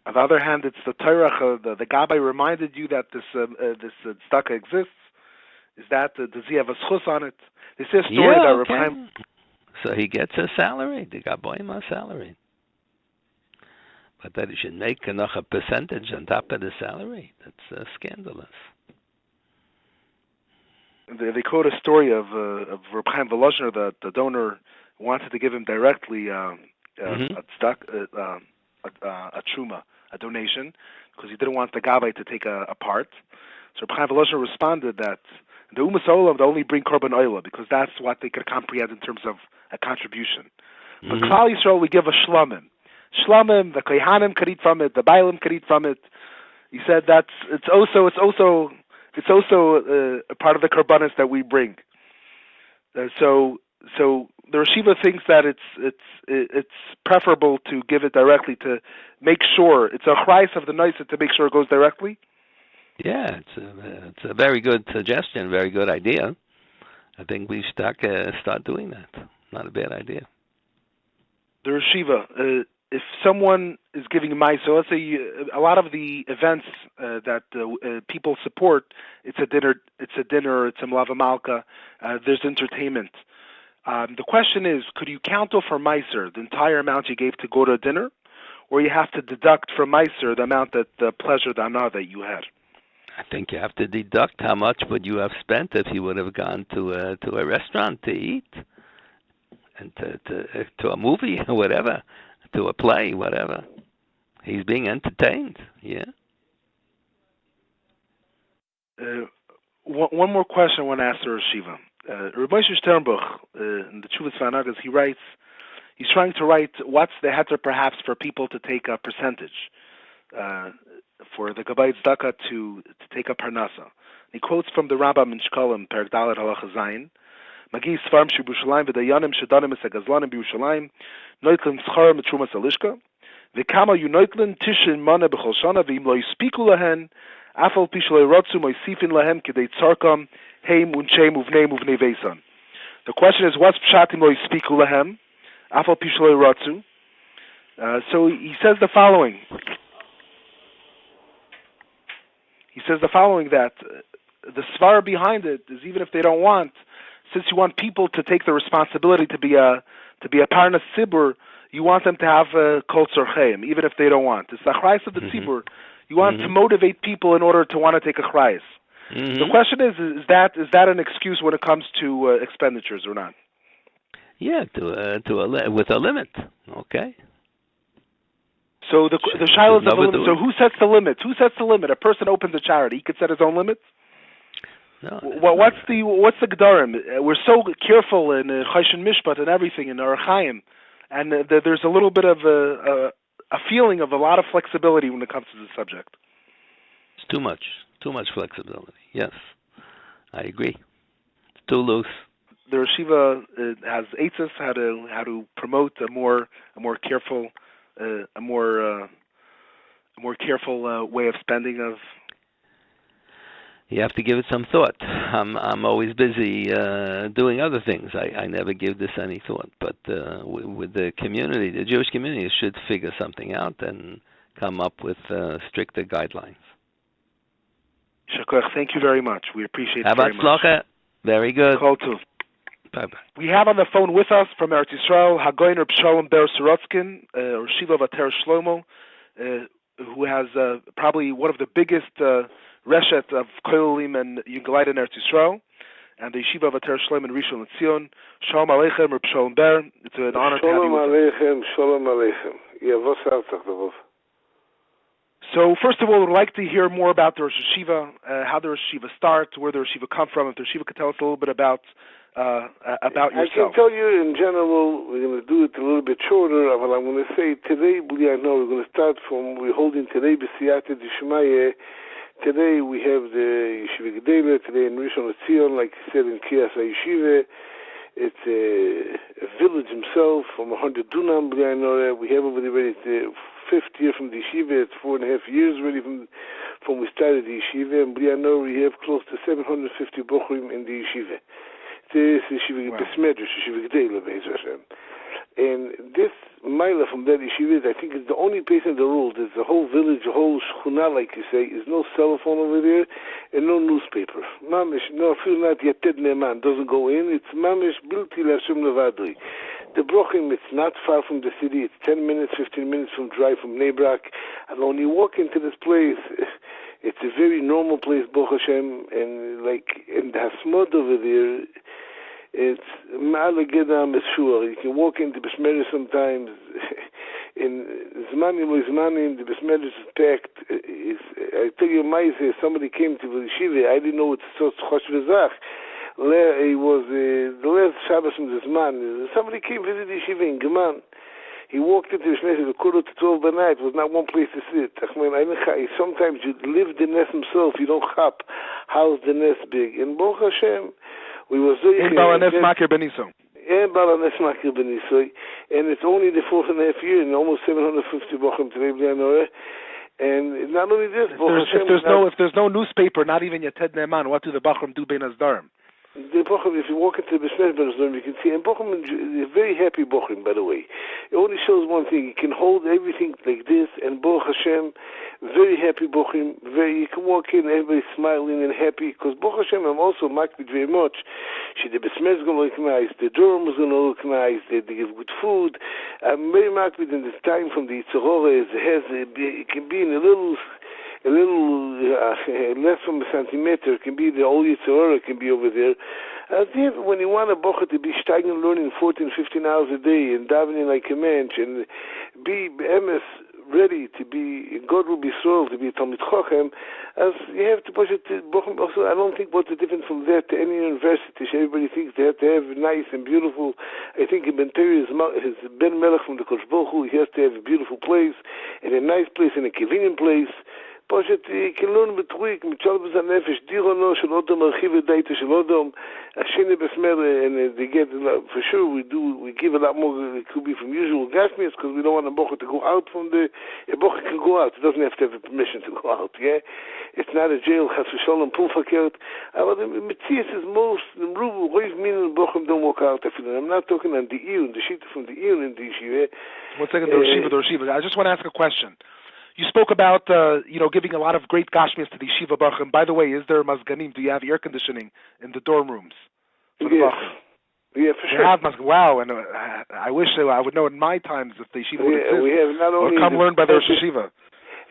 On the other hand, it's the Torah. The Gabbai reminded you that this tzedakah exists. Is that does he have a schus on it? They say a story that okay. So he gets a salary. The Gabbai a salary, but that he should make enough a percentage on top of the salary. That's scandalous. They quote a story of Rabbi Volozhner, the donor wanted to give him directly a truma, a donation, because he didn't want the Gabbai to take a part. So Rabbi Volozhner responded that the Umas Olam, they only bring Korban Oila, because that's what they could comprehend in terms of a contribution. But Klal Yisrael, we give a Shlomim. Shlomim, the Kohanim could eat from it, the Bailim could eat from it. He said it's also a part of the Korbanos that we bring. So the Yeshiva thinks that it's preferable to give it directly to make sure it's a chayes of the Noisa to make sure it goes directly. Yeah, it's a very good suggestion, very good idea. I think we should start doing that. Not a bad idea. The Yeshiva, if someone is giving so let's say a lot of the events that people support, it's a dinner, it's a Mlava Malka, there's entertainment. The question is, could you count off from Meiser the entire amount you gave to go to a dinner, or you have to deduct from Meiser the amount the pleasure, the anah that you had? I think you have to deduct how much would you have spent if you would have gone to a restaurant to eat, and to a movie or whatever, to a play, whatever. He's being entertained, yeah. One more question I want to ask the Yeshiva. Rabbi Sternbuch, in the Tshuvas Vanagas, he's trying to write what's the heter perhaps for people to take a percentage, for the Gabbai Tzedakah to take up Parnasa. He quotes from the Rabbi Minshkalim, Perek Dalet Halacha Zayin, Magi Sfarm Shibushalayim v'dayanim shedanim esagazlanim b'Yushalayim noitlim scharim etrumas alishka v'kama yu noitlim tishin mana b'chol shana v'im lo yispiku lahen afal pi shelo yirotzu moisifin lahem k'dei tzarkam heim u'nchem uvnei uvnei veisan. The question is, what's pshat im lo yispiku lahem afal pi shelo yirotzu? So he says the following. He says the following, that the svara behind it is even if they don't want, since you want people to take the responsibility to be a parnas tzibur, you want them to have kol tzorcheim, even if they don't want. It's the achrayus of the tzibur. You want to motivate people in order to want to take achrayus. The question is that an excuse when it comes to expenditures or not? Yeah, with a limit. Okay. So the shilas of the limit. So who sets the limits? Who sets the limit? A person opens a charity. He could set his own limits. No. What's the gedarim? We're so careful in Choshen Mishpat and everything in Orach Chaim, and there's a little bit of a feeling of a lot of flexibility when it comes to the subject. It's too much flexibility. Yes, I agree. It's too loose. The Yeshiva has eitzes how to promote a more careful way of spending of. You have to give it some thought. I'm always busy doing other things. I never give this any thought. But with the community, the Jewish community should figure something out and come up with stricter guidelines. Shakoch, thank you very much. We appreciate it very much. Very good. Call too. Bye-bye. We have on the phone with us from Eretz Yisrael, Hagoyin Reb Sholom Ber Sorotzkin, or Yeshiva of Ateres Shlomo, who has probably one of the biggest reshet of Koilim and Yungelite in Eretz Yisrael, and the Yeshiva of Ateres Shlomo in Rishon LeZion. Shalom Aleichem, Reb Sholom Ber. It's an honor to have you with us. Shalom Aleichem. Yeah, what's up, So, first of all, we'd like to hear more about the Rosh Yeshiva, how the Rosh Yeshiva starts, where the Rosh Yeshiva come from. If the Rosh Yeshiva could tell us a little bit about yourself. I can tell you in general, we're going to do it a little bit shorter, but I'm going to say today, we're going to start from, we're holding today, B'siyata D'Shmaya. Today we have the Yeshiva Gedela, today in Rishon LeZion, like you said, in Kiyas HaYeshiva. It's a village himself from 100 dunam, we have over there already the 5th year from the Yeshiva. It's 4.5 years already from we started the Yeshiva, and we have close to 750 bochrim in the Yeshiva. This Yeshiva Besmedrash, Yeshiva Gedela, Be'ez Hashem. And this Maila from that Yeshiva, I think, is the only place in the world. There's a whole village, a whole shchuna, like you say. There's no cell phone over there and no newspaper. Mamish, no, I feel not Yated Ne'eman doesn't go in. It's Mamish Bilti L'Hashem Levadri. The Brochim, it's not far from the city. It's 10 minutes, 15 minutes from drive from Nebrak. And when you walk into this place, it's a very normal place, Baruch Hashem, and like in the Hasmod over there, it's Ma'alegeda Meshuar. You can walk into Besmedrash sometimes. In Zmanim, the Besmedrash is packed. I tell you, somebody came to the Yeshiva. I didn't know it's so Chosh V'zach. It was the last Shabbos from the Zman. Somebody came visit the Yeshiva in Geman. He walked into the Shnesset, the Kurot to 12 by night. It was not one place to sit. Sometimes you live the nest himself. You don't chop. How's the nest big? And Baruch Hashem, we were so... In Balanes Makir Beniso. And Balanes Makir Beniso. And it's only the 4.5 year and almost 750 Bochum today, and not only this... If there's no newspaper, not even Yated Ne'eman, what do the Bachram do Ben Azdarim? The Bochum, if you walk into the Besmedrash, you can see, and Bochum is a very happy Bochum, by the way. It only shows one thing: you can hold everything like this, and Baruch Hashem, very happy Bochum. You can walk in, everybody smiling and happy, because Baruch Hashem, I'm also makbid very much. The Besmedrash is going to look nice, the Durham is going to look nice, they give good food. I'm very makbid in this time from the Acharona. It can be in a little less from a centimeter. It can be the old Yitzhahara can be over there. When you want a bocher to be steigen learning 14, 15 hours a day and davening like a mensch and be emes ready to be, God will be thrilled to be a Talmid Chochem, as you have to push it to bocher. Also, I don't think what's the difference from that to any university. Everybody thinks they have to have nice and beautiful. I think in Ben Teri is Ben Melech from the Kosh Baruch Hu. He has to have a beautiful place and a nice place and a convenient place. פשוט כלון בתרויק, מצ'ל בזה נפש, דירונו של אודם, הרחיב את דייטה של אודם, השני בסמר, and they get, for sure, we give a lot more, it could be from usual gashmias, because we don't want a bocher to go out from a bocher can go out, it doesn't have to have a permission to go out, yeah? It's not a jail, chas v'sholom, pulfakert, but the Metzias is most, the Rubu, roiv min, bocher don't walk out, I'm not talking on the Iyun, the sheet from the Iyun in the Yeshiva. 1 second, the Yeshiva, I just want to ask a question. You spoke about, giving a lot of great gashmias to the Yeshiva Baruch. And by the way, is there mazganim? Do you have air conditioning in the dorm rooms for the Yes. Bachur. Yeah, for sure. Wow, and I wish I would know in my times if the yeshiva would exist. We have not only or come learn by the Rosh Yeshiva.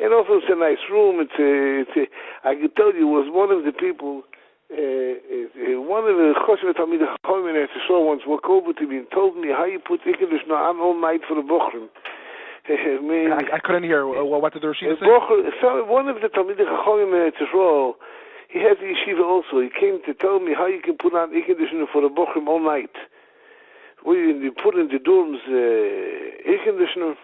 And also it's a nice room. I can tell you, was one of the people, one of the Goldschmidt Talmidei Chachamim in Hershel once walked over to me and told me how you put Ikkedush on all night for the Bochrim. I couldn't hear. What did the Rosh Yeshiva say? One of the Talmidei Chachamim in Hershel, he has the yeshiva also. He came to tell me how you can put on Ikkedush for the Bochrim all night. You put in the dorms Ikkedush.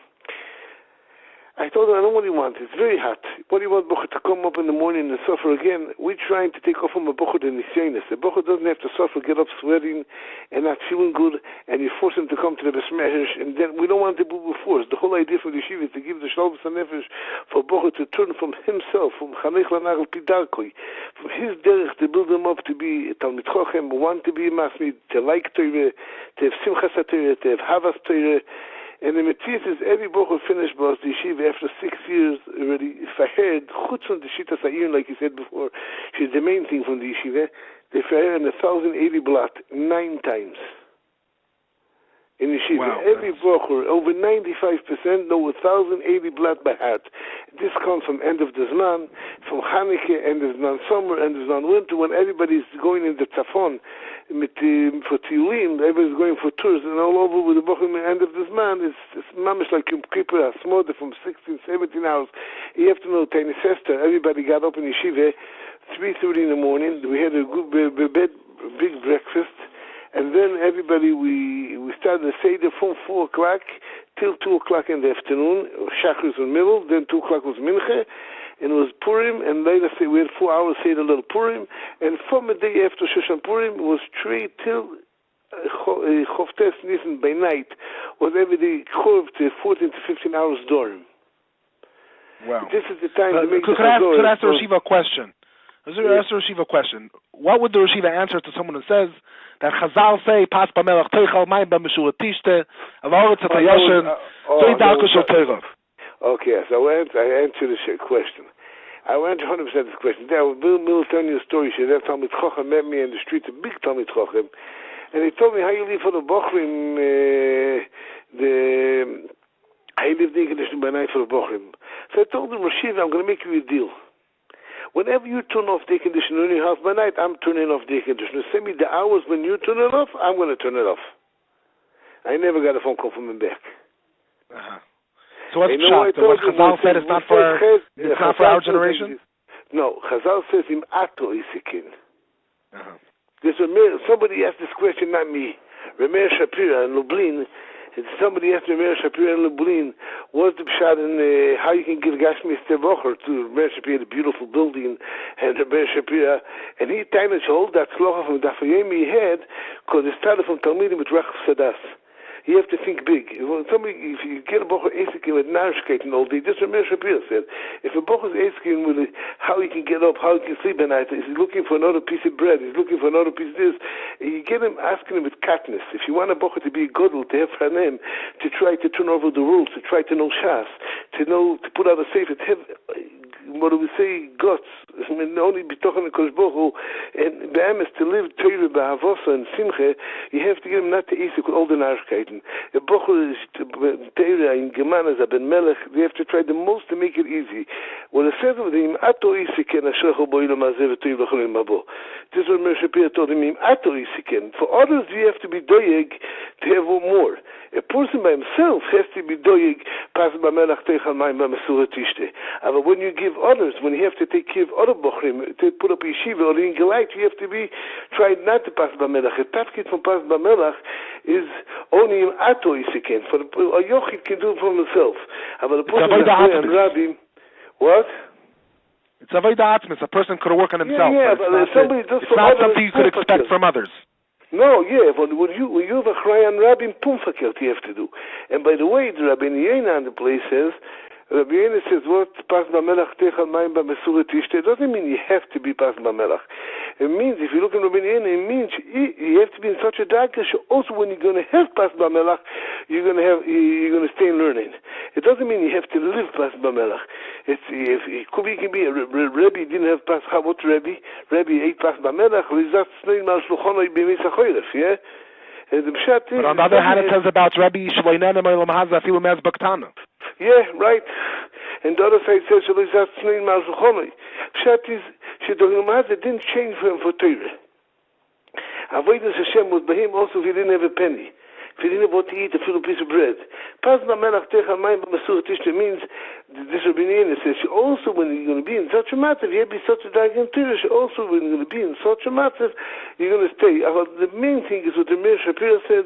I told him, I don't know what he wants. It's very hot. What do you want Bochur to come up in the morning and suffer again? We're trying to take off from a Bochur the Nisyanis. The Bochur doesn't have to suffer, get up sweating and not feeling good, and you force him to come to the Besmesh, and then we don't want to be forced. The whole idea for the Yeshiva is to give the Sholom Nefesh for Bochur to turn from himself, from Chanech Lanagel Pidarkoi, from his derech to build him up to be a Talmid Chochem, want to be a Masmid, to like Torah, to have Simchas Torah, to have Havas Torah. And the Metzius is every Bochur finished Bos the Yeshiva after 6 years already fahered chutz on the Shita Sa'irin, like you said before. She's the main thing from the Yeshiva. They fahered in 1,080 blot 9 times. In Yeshiva, wow, every Bochur, over 95% know 1,080 blot by heart. This comes from end of the Zman, from Hanukkah, end of Zman summer, end of Zman winter, when everybody's going in the Tzafon for Tiyulim, everybody's going for tours, and all over with the Bochur end of the Zman, it's mamish like Yom Kippur, Asmoda from 16, 17 hours. You have to know, Tiny Sester, everybody got up in Yeshiva, 3:30 in the morning, we had a good big breakfast, and then everybody, we started the Seder from 4 o'clock till 2 o'clock in the afternoon. Shachter was in the middle, then 2 o'clock was Mincha, and it was Purim, and later we had 4 hours Seder little Purim, and from the day after Shoshan Purim, it was straight till Choftes Nisan by night, was every day curved to 14 to 15 hours Dorim. Wow. This is the time to make could I ask the Rosh Yeshiva a question? Ask the Rosh Yeshiva a question. What would the Rosh Yeshiva answer to someone who says that Chazal say, Pas Bamelach Teichal Mayim B'Meshura Tishte, Avaretz Atayoshen, Zay Darko Shel Torah. Okay, so I answer this question. I will answer 100% this question. Bill Miller telling you a story. She said, Talmid Chochem met me in the street, a big Talmid Chochem, and he told me how you live for the Bochrim, how you live the Ikkedush by night for the Bochrim. So I told him, Rashid, I'm going to make you a deal. Whenever you turn off the air conditioner in your house by night, I'm turning off the air conditioner. Send me the hours when you turn it off, I'm going to turn it off. I never got a phone call from him back. Uh-huh. So what's Shachter? What Chazal said it's not for our generation? No, Chazal says him ato isikin. Somebody asked this question, not me. Rameir Shapira in Lublin. Somebody asked Rameir Shapira in Lublin, what's the pshat in how you can give Gashmi Bochur to Rameir Shapira, the beautiful building, and Rameir Shapira, and he tried to hold that slocha from Dafayemi he had, because it started from Talmidim with Rachel Sadas. You have to think big. If you get a Bochur Ezekiel with Narishkeit and all day, just Rameir Shapira said, if a Bochur is Ezekiel with how he can get up, how he can sleep at night, he's looking for another piece of bread, he's looking for another piece of this, you get him asking him with katness. If you want a Bochur to be a godel, to have Hanem, to try to turn over the rules, to try to know Shas, to put out a sefer, to have, what do we say, guts, only be talking to Kosh Bochur, and Be'emes, to live Torah, Ba'avosa, and Simche, you have to get him not to Ezekiel with all the Narishkeit. A Bochur is Torah in Gemana Ben Melech. They have to try the most to make it easy. When it says of him, Ato Isiken Ashecho Boilam Azev Toiv L'Cholim Mabo. This is what Meir Shapira told him. Ato Isiken. For others, you have to be doyeg to have more. A person by himself has to be doyeg. Pas B'Melech Teichal Mayim B'Mesura Tishte. But when you give others, when you have to take care of other Bochrim, to put up a yeshiva or in Gelait, you have to be try not to Pas B'Melech. A tafkid from Pas B'Melech is only Ato Isiken. For a yochid can do it for himself. But a person and Rabbi, what? It's avodah atzmis. A person could work on himself. Yeah, but somebody does it's not something you could expect from others. No, yeah, but when you have a chraya and Rabbi Pumfakelt, you have to do. And by the way, the Rabbi Yena on the place says, Rabbi Yehuda says, what pas b'melach techal mayim b'mesuret tishte. It doesn't mean you have to be pas b'melach. It means, if you look at Rabbi Yehuda, it means you have to be in such a dark also when you're going to have pas b'melach, you're going to stay learning. It doesn't mean you have to live pas b'melach. It can be a Rabbi didn't have pas. What Rabbi? Rabbi ate pas b'melach. Yeah. But on the other hand, it says about Rabbi Shloinana Meilam Haza Filu Mez Baktana. Yeah, right. And the other side says Sholizat Snein Malzuchonoi. Pshat is Shedogim Haza didn't change for him for Torah. Avodas Hashem was by him also if he didn't have a penny. If he didn't have what to eat, a full piece of bread. Pas b'melach techal mayim b'mesuret tishte means this Rabbi Yehuda says also when you're going to be in such a matter, you have to be such a dargan Torah. Also when you're going to be in such a matter, you're going to stay. The main thing is what the Meir Shapiro said.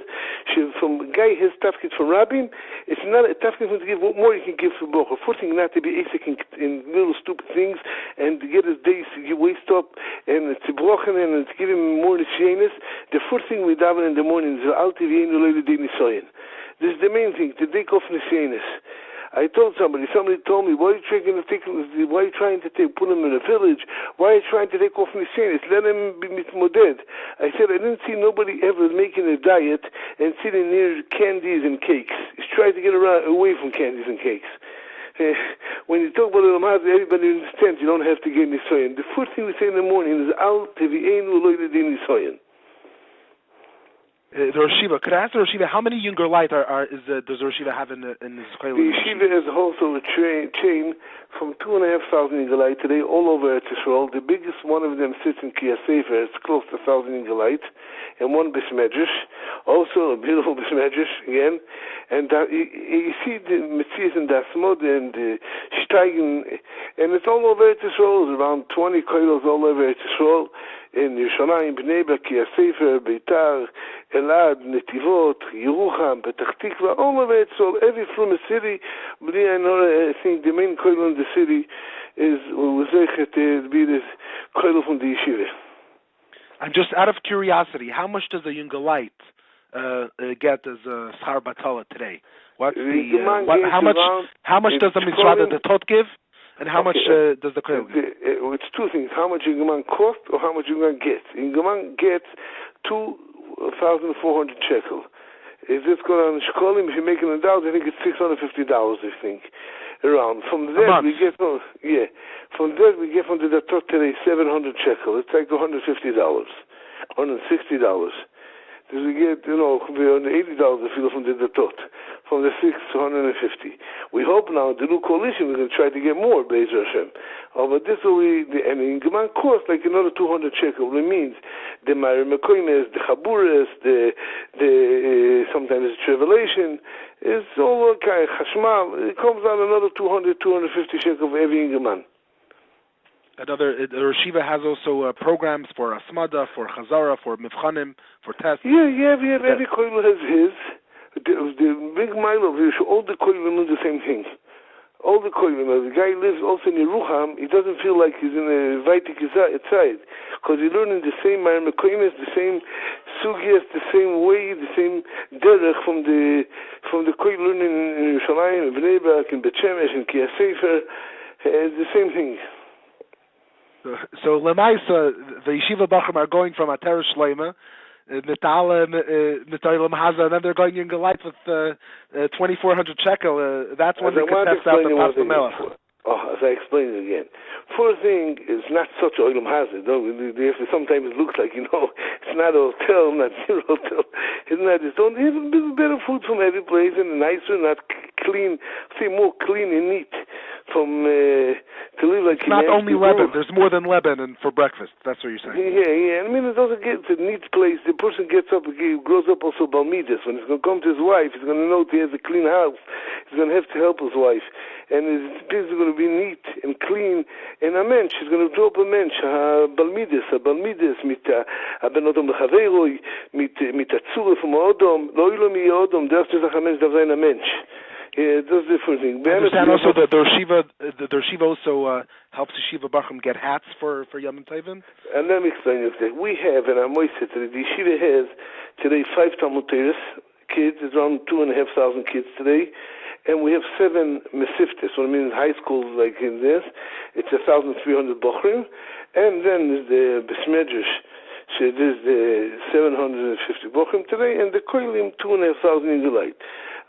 From a guy his tafkid from Rabbi, it's not a tafkid to give what more you can give for bocher. First thing not to be asik in little stupid things and to get his days you waste up and to brochen and to give him more nisyenis. The first thing we daven in the morning is alti v'yenu leili dei nisoyen. This is the main thing, to take off nisyenis. I told somebody told me, why are you trying to put him in a village? Why are you trying to take off nisyenis? Let him be mitmoded. I said, I didn't see nobody ever making a diet and sitting near candies and cakes. He's trying to get away from candies and cakes. When you talk about the Lamaz, everybody understands you don't have to get nisoyen. The first thing we say in the morning is, Al tevi'enu lo yedei nisoyen. The Yeshiva, could I ask the Yeshiva how many younger light does the Yeshiva have in his Chayil? The Yeshiva has also a chain from 2,500 younger light today all over Israel. The biggest one of them sits in Kia Sefer. It's close to 1,000 younger light, and one Bismedrash, also a beautiful Bismedrash again. And you see the Metzias and the Asmod and the Steigen, and it's all over Israel. It's around 20 Chayils all over Israel. In Yerushalayim, Bnei Brak, Kia Sefer, Beitar, Elad, Netivot, Yerucham, Petach Tikva, all of it. So every from a city, I think the main koil in the city is Uzechet to be this koil from the yeshiva. I'm just out of curiosity, how much does a younger light get as a schar batala today? What's how much does the Mishra the Tot give? And how much does the koil give? It's two things: how much Yingaman cost or how much Yingaman gets. Yingaman gets 2,400 shekel. If it's going on Shkolim, if you're making a doubt, I think it's $650. I think around. From there we get from the Tot today 700 shekel. It's like $150, $160. Because we get, $80 if you go from the Tot. From the 650. We hope now, the new coalition, we're going to try to get more, Be'ez Hashem. But this will be, and in Geman cost like another 200 shekel. It means the Mekoines, the Chaburas, the sometimes the Tribulation, it's all okay, Chashmal, it comes out another 200, 250 shekel for every Geman. The Yeshiva has also programs for Asmada, for Chazara, for Mivchanim, for tests. Yeah, every koil has his. The big mile of all the koilim do the same thing. All the koilim. The guy lives also in Yerucham. He doesn't feel like he's in a Vaitik inside because he's learning the same Mekoines, the same sugyas, the same way, the same derech from the koil learning in Yerushalayim, in Bnei Brak, in Bet Shemesh, in Kia Sefer. It's the same thing. So Lemaisa, the Yeshiva Bachim are going from Ateres Shlomo, Nitala, Nitala Mahaza, and then they're going in Galite with 2,400 shekel. That's when they can test out the Pas Melech. As I explained it again. First thing is not such a oilum hazard. Sometimes it looks like, it's not a hotel, not your hotel. It's not just, don't have a bit better food from every place and nicer, not clean, more clean and neat from, to live like... It's not only Lebanon, there's more than Lebanon for breakfast, that's what you're saying. Yeah. I mean, it doesn't get to a neat place. The person gets up, he grows up also Balmidas. When he's going to come to his wife, he's going to know he has a clean house. He's going to have to help his wife. And his business is going to be neat and clean. And a mensch, he's going to draw up a mensch, a Balmidas, mit a Benodom Lechaveiroi, mit a Tzura from Odom, lo ilo mi Odom, das ist a mensch, das ist ein mensch. Yeah, that's different thing. I understand also that the Yeshiva also helps Yeshiva Bachim get hats for Yom Tovim. And let me explain you that. We have, and I'm always saying, the Yeshiva has today 5 Talmud Torahs kids. It's around 2,500 kids today. and we have 7 mesiftes, what I mean high schools like in this. It's 1,300 bochrim, and then there's the besmedrish. So there's the 750 bochrim today, and the koilim 2,500 in Geleit.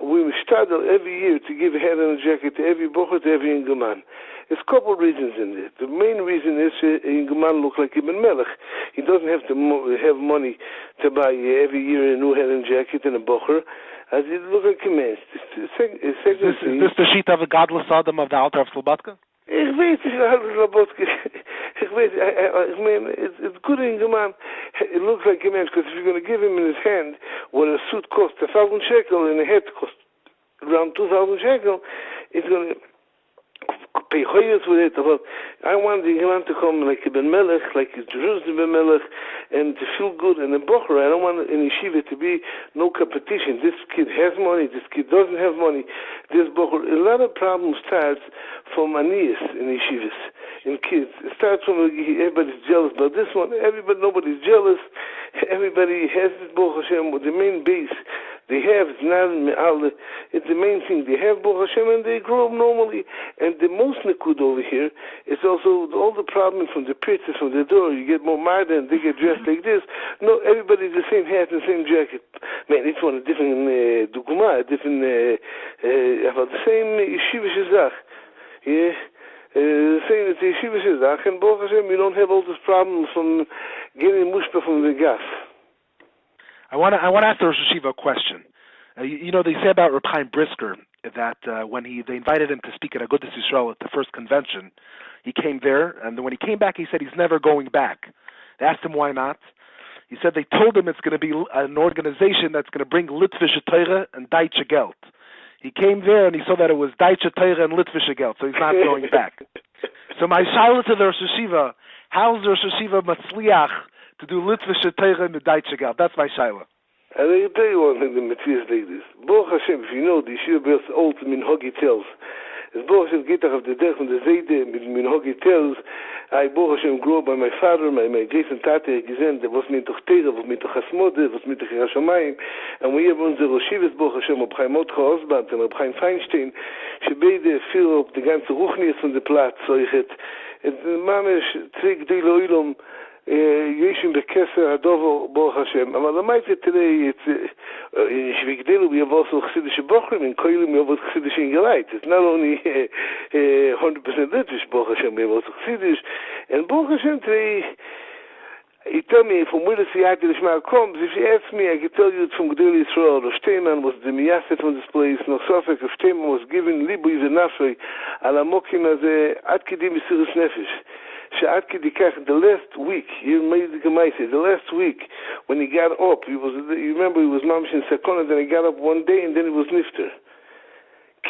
We start every year to give a hat and a jacket to every bocher, to every Ingeman. There's a couple of reasons in it. The main reason is Ingeman look like Ibn Melech. He doesn't have to have money to buy every year a new hat and jacket and a bocher, as he look like a man. Is this the sheet of the godless Adam of the altar of Slobodka? Ich weiß, it's good in Geman. It looks like a man, because if you're going to give him in his hand what a suit costs 1,000 shekel and a hat costs around 2,000 shekel, it's going to pay hoyers with it. But I want the Geman to come like Ibn Melech, like Jerusalem Ibn Melech, and to feel good in the Bocher. I don't want in Yeshiva to be no competition. This kid has money, this kid doesn't have money. This Bocher, a lot of problems starts from Anias in Yeshivas, in kids. It starts from everybody's jealous about this one. Nobody's jealous. Everybody has this Baruch Hashem. The main base they have is not it's the main thing. They have Baruch Hashem and they grow up normally. And the most nikud over here is also all the problems from the princess from the door. You get more marda and they get dressed like this. No, everybody's the same hat and the same jacket. Man, each one a different dugma, a different about the same yeshiva shizach. Yeah. Saying that the yeshiva shizach and Baruch Hashem, you don't have all these problems from getting mushpa from the gas. I want to ask the Rosh Yeshiva a question. You know, they say about Reb Chaim Brisker that when they invited him to speak at Agudas Yisrael at the first convention, he came there, and then when he came back, he said he's never going back. They asked him why not. He said they told him it's going to be an organization that's going to bring Litvische Torah and Deutsche Geld. He came there and he saw that it was Deutsche Torah and Litvische Geld, so he's not going back. So my shaila to the Rosh Yeshiva, how's the Rosh Yeshiva matzliach to do Litvische Torah and the Deutsche Geld? That's my shaila. I can tell you one thing, the mitzvah is like this. Baruch Hashem, if you know, the Yeshiva bears old minhagi tells. As Baruch Hashem geht auf the derech von der Seide mit minhagi tells, I Baruch Hashem grew up by my father, my Jason Tate, gesehen, der was mit doch Torah, was mit doch Hasmode, was mit doch Yerushalayim, and we have unsere Rosh Yeshiva, Baruch Hashem, Reb Chaim Motcha Osband, and Reb Chaim Feinstein, beide fill up the ganze Ruchnias von der Platz, so ich het, and Mamesh, Trig Dei Loilom, Yeshim Bekeser Hadovo Baruch Hashem. But the mitzvah today, it's in Shvigdelu we have also Chassidish Bochrim, in Koilim we have also Chassidish in Geleit. It's not only 100% Litvish Baruch Hashem, we have also Chassidish. And Baruch Hashem today, you tell me from where the Siyat Lishma comes. If you ask me, I can tell you it's from Gedel Yisrael. Rosh Teiman was the Miyaset from this place. No Sofek, Rosh Teiman was given Libu Yizenafrei Ala Mokim as Ad Kedim Yisirus Nefesh. The last week, the last week, when he got up, you remember he was mamish in Sakona, then he got up one day and then he was nifter.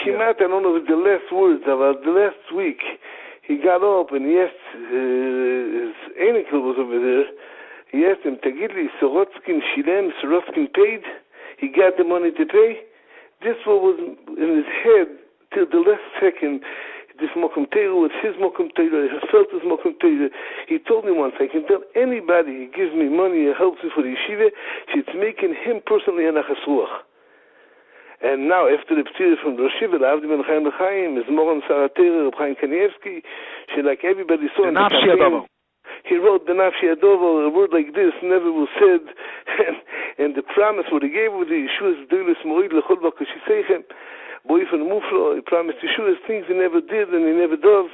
Kimat, I don't know the last words, about the last week, he got up and he asked, his Einikel was over there, he asked him, Tagidli, Sorotzkin Shilem, Sorotzkin paid, he got the money to pay. This was in his head till the last second. This Mokum Torah was his Mokum Torah, he felt his Mokum Torah. He told me once, I can tell anybody who gives me money or helps me for the yeshiva, it's making him personally a nachas ruach. And now, after the P'tirah from the Rosh Yeshiva, Avdi Ben Chaim L'Chaim, is Moran Sarater, Reb Chaim Kanievsky, she like everybody saw in the campaign. He wrote the Nafshi Adovo, a word like this never was said, and the promise what he gave with the Yeshua's Dovis Morid L'chol Bakashisechem, Boy from Muflo, he promised Yeshua things he never did and he never does.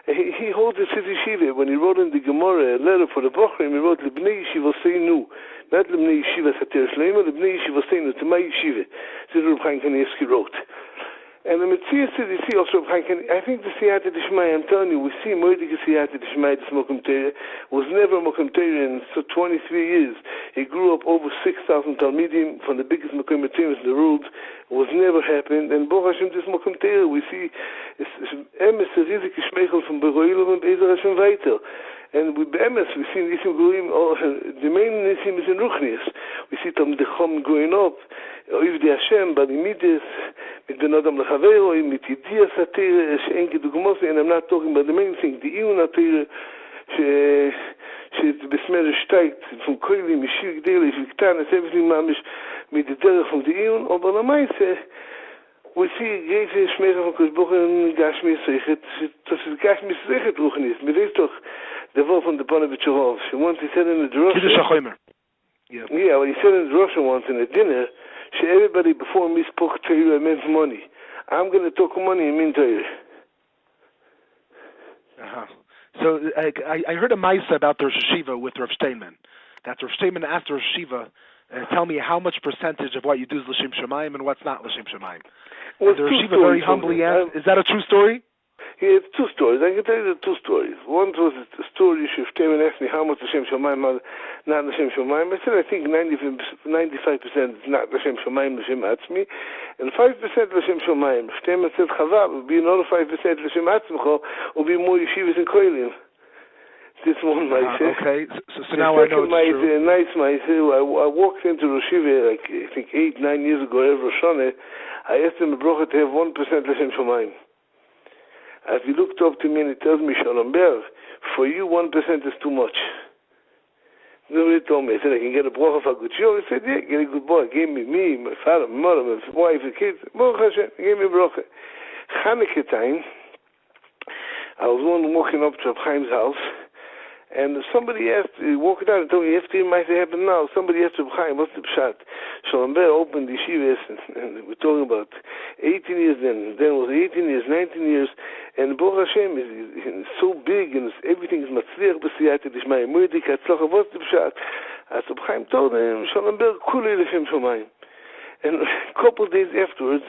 He holds his yeshiva. When he wrote in the Gemara a letter for the Bochrim, he wrote Libnei Yeshiva Seinu, not Libnei Yeshiva Sater Shleima, Libnei Yeshiva Seinu, to my yeshiva. This is what Reb Chaim Kanievsky wrote. And the Mitzvah says, you see also, I think the Siyata D'Shmai, I'm telling you, we see Moedige Siyata D'Shmai, this Mokum Torah, was never Mokum Torah in 23 years. He grew up over 6,000 Talmidim from the biggest Mokum Torah in the world. It was never happened. And Baruch Hashem, this Mokum Torah, we see, Emes, a riesige Schmeichel from Beroilom and Be'ezer Hashem weiter. And with Emes, we see Nisim Goyim, the main Nisim is in Ruchnias. We see Tam Dechom growing up, Oiv de Hashem, Balimides, mit Ben Adam L'Chavero, mit Yidias HaTorah, she'en kedugmos, and I'm not talking about the main thing, the Iyun HaTorah, שבסמר שטייט von Koilim, Mishir Gdele, Viktan, it's everything mamish mit der Derech von der Iyun, aber למעשה, we see a great smeren van Kusboch en Gashmi Sechet. Dat is Gashmi Sechet roegen is. Maar weet toch, de wol van de Panovich HaRav. She once he said in the Rosh. Yeah, well, he said in the Rosh once in a dinner, everybody before me spoke Torah meant money. I'm going to talk money and mean Torah. So I heard a Maisa about the Rosh Yeshiva with Rav Steinman. That Rav Steinman asked Rosh Yeshiva, tell me how much percentage of what you do is L'Shem Shamayim and what's not L'Shem Shamayim. Well, the Rosh Yeshiva very humbly asked, is that a true story? Yeah, it's two stories. I can tell you the two stories. One was the story Rav Steinman asked me how much L'Shem Shamayim, not L'Shem Shamayim. I said I think 95% is not L'Shem Shamayim, L'Shem Atzmi, and 5% L'Shem Shamayim. Steinman said Chazal will be another 5% L'Shem Atzmicha, will be more yeshivas and koilim. This one Maise. Okay, so now I know it's true. Nice Maise. I walked into Rosh Yeshiva, like, I think 8-9 years ago, every Rosh Hashanah. I asked him, Brocha, to have 1% L'Shem Shamayim. As he looked up to me and he tells me, Sholom, for you 1% is too much. Nobody told me. I said, I can get a Brocha for a good show. He said, yeah, get a good boy. He gave me, my father, my mother, my wife, the kids. Baruch Hashem, he gave me a Brocha. Chanukah time, I was walking up to Reb Chaim's house, and somebody asked, walking out and told me, after it might happen now, somebody asked Reb Chaim, what's the pshat? Sholom opened the yeshivas, and we're talking about 18 years then it was 18 years, 19 years, and Baruch Hashem is so big, and everything is matzliach b'siyata d'shmayim, moedik hatzlacha, what's the pshat? As Reb Chaim told him, Sholom kulei l'shem shamayim. And a couple of days afterwards,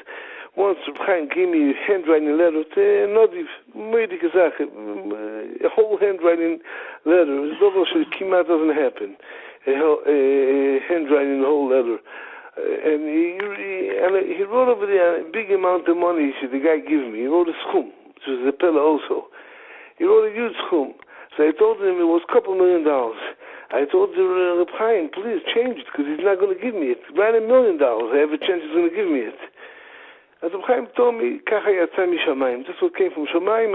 once Reb Chaim gave me a handwriting letter to Nodiv, moedik hazache, a whole handwriting letter. It's double kimat doesn't happen. A handwriting the whole letter. And he wrote over there a big amount of money the guy gave me. He wrote a schum, which was a pella also. He wrote a huge schum. So I told him it was a couple $1 million. I told Reb Chaim, please change it, because he's not going to give me it. Write $1 million. I have a chance he's going to give me it. As Reb Chaim told me, Kacha yatsa mishamayim. This what came from Shamayim.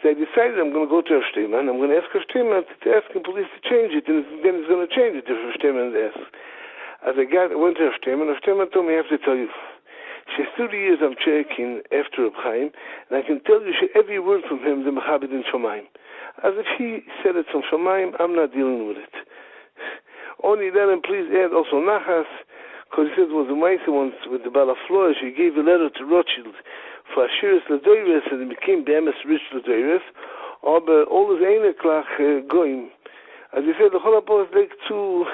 So I decided I'm going to go to Rav Steinman. I'm going to ask Rav Steinman to ask him police to change it, and then he's going to change it if Rav Steinman asks. As I went to Rav Steinman told me, I have to tell you, she's 30 years I'm checking after Reb Chaim, and I can tell you every word from him, the Mechaber in Shamayim. As if he said it from Shamayim, I'm not dealing with it. Only then, and please add also Nachas, because he said it was a Maisa once with the Balafloa, she gave a letter to Rothschild for Ashiris L'Doiris, and it became Be'emes Rich L'Doiris, aber all his Eineklach Goyim. As he said, the whole Apol is like two.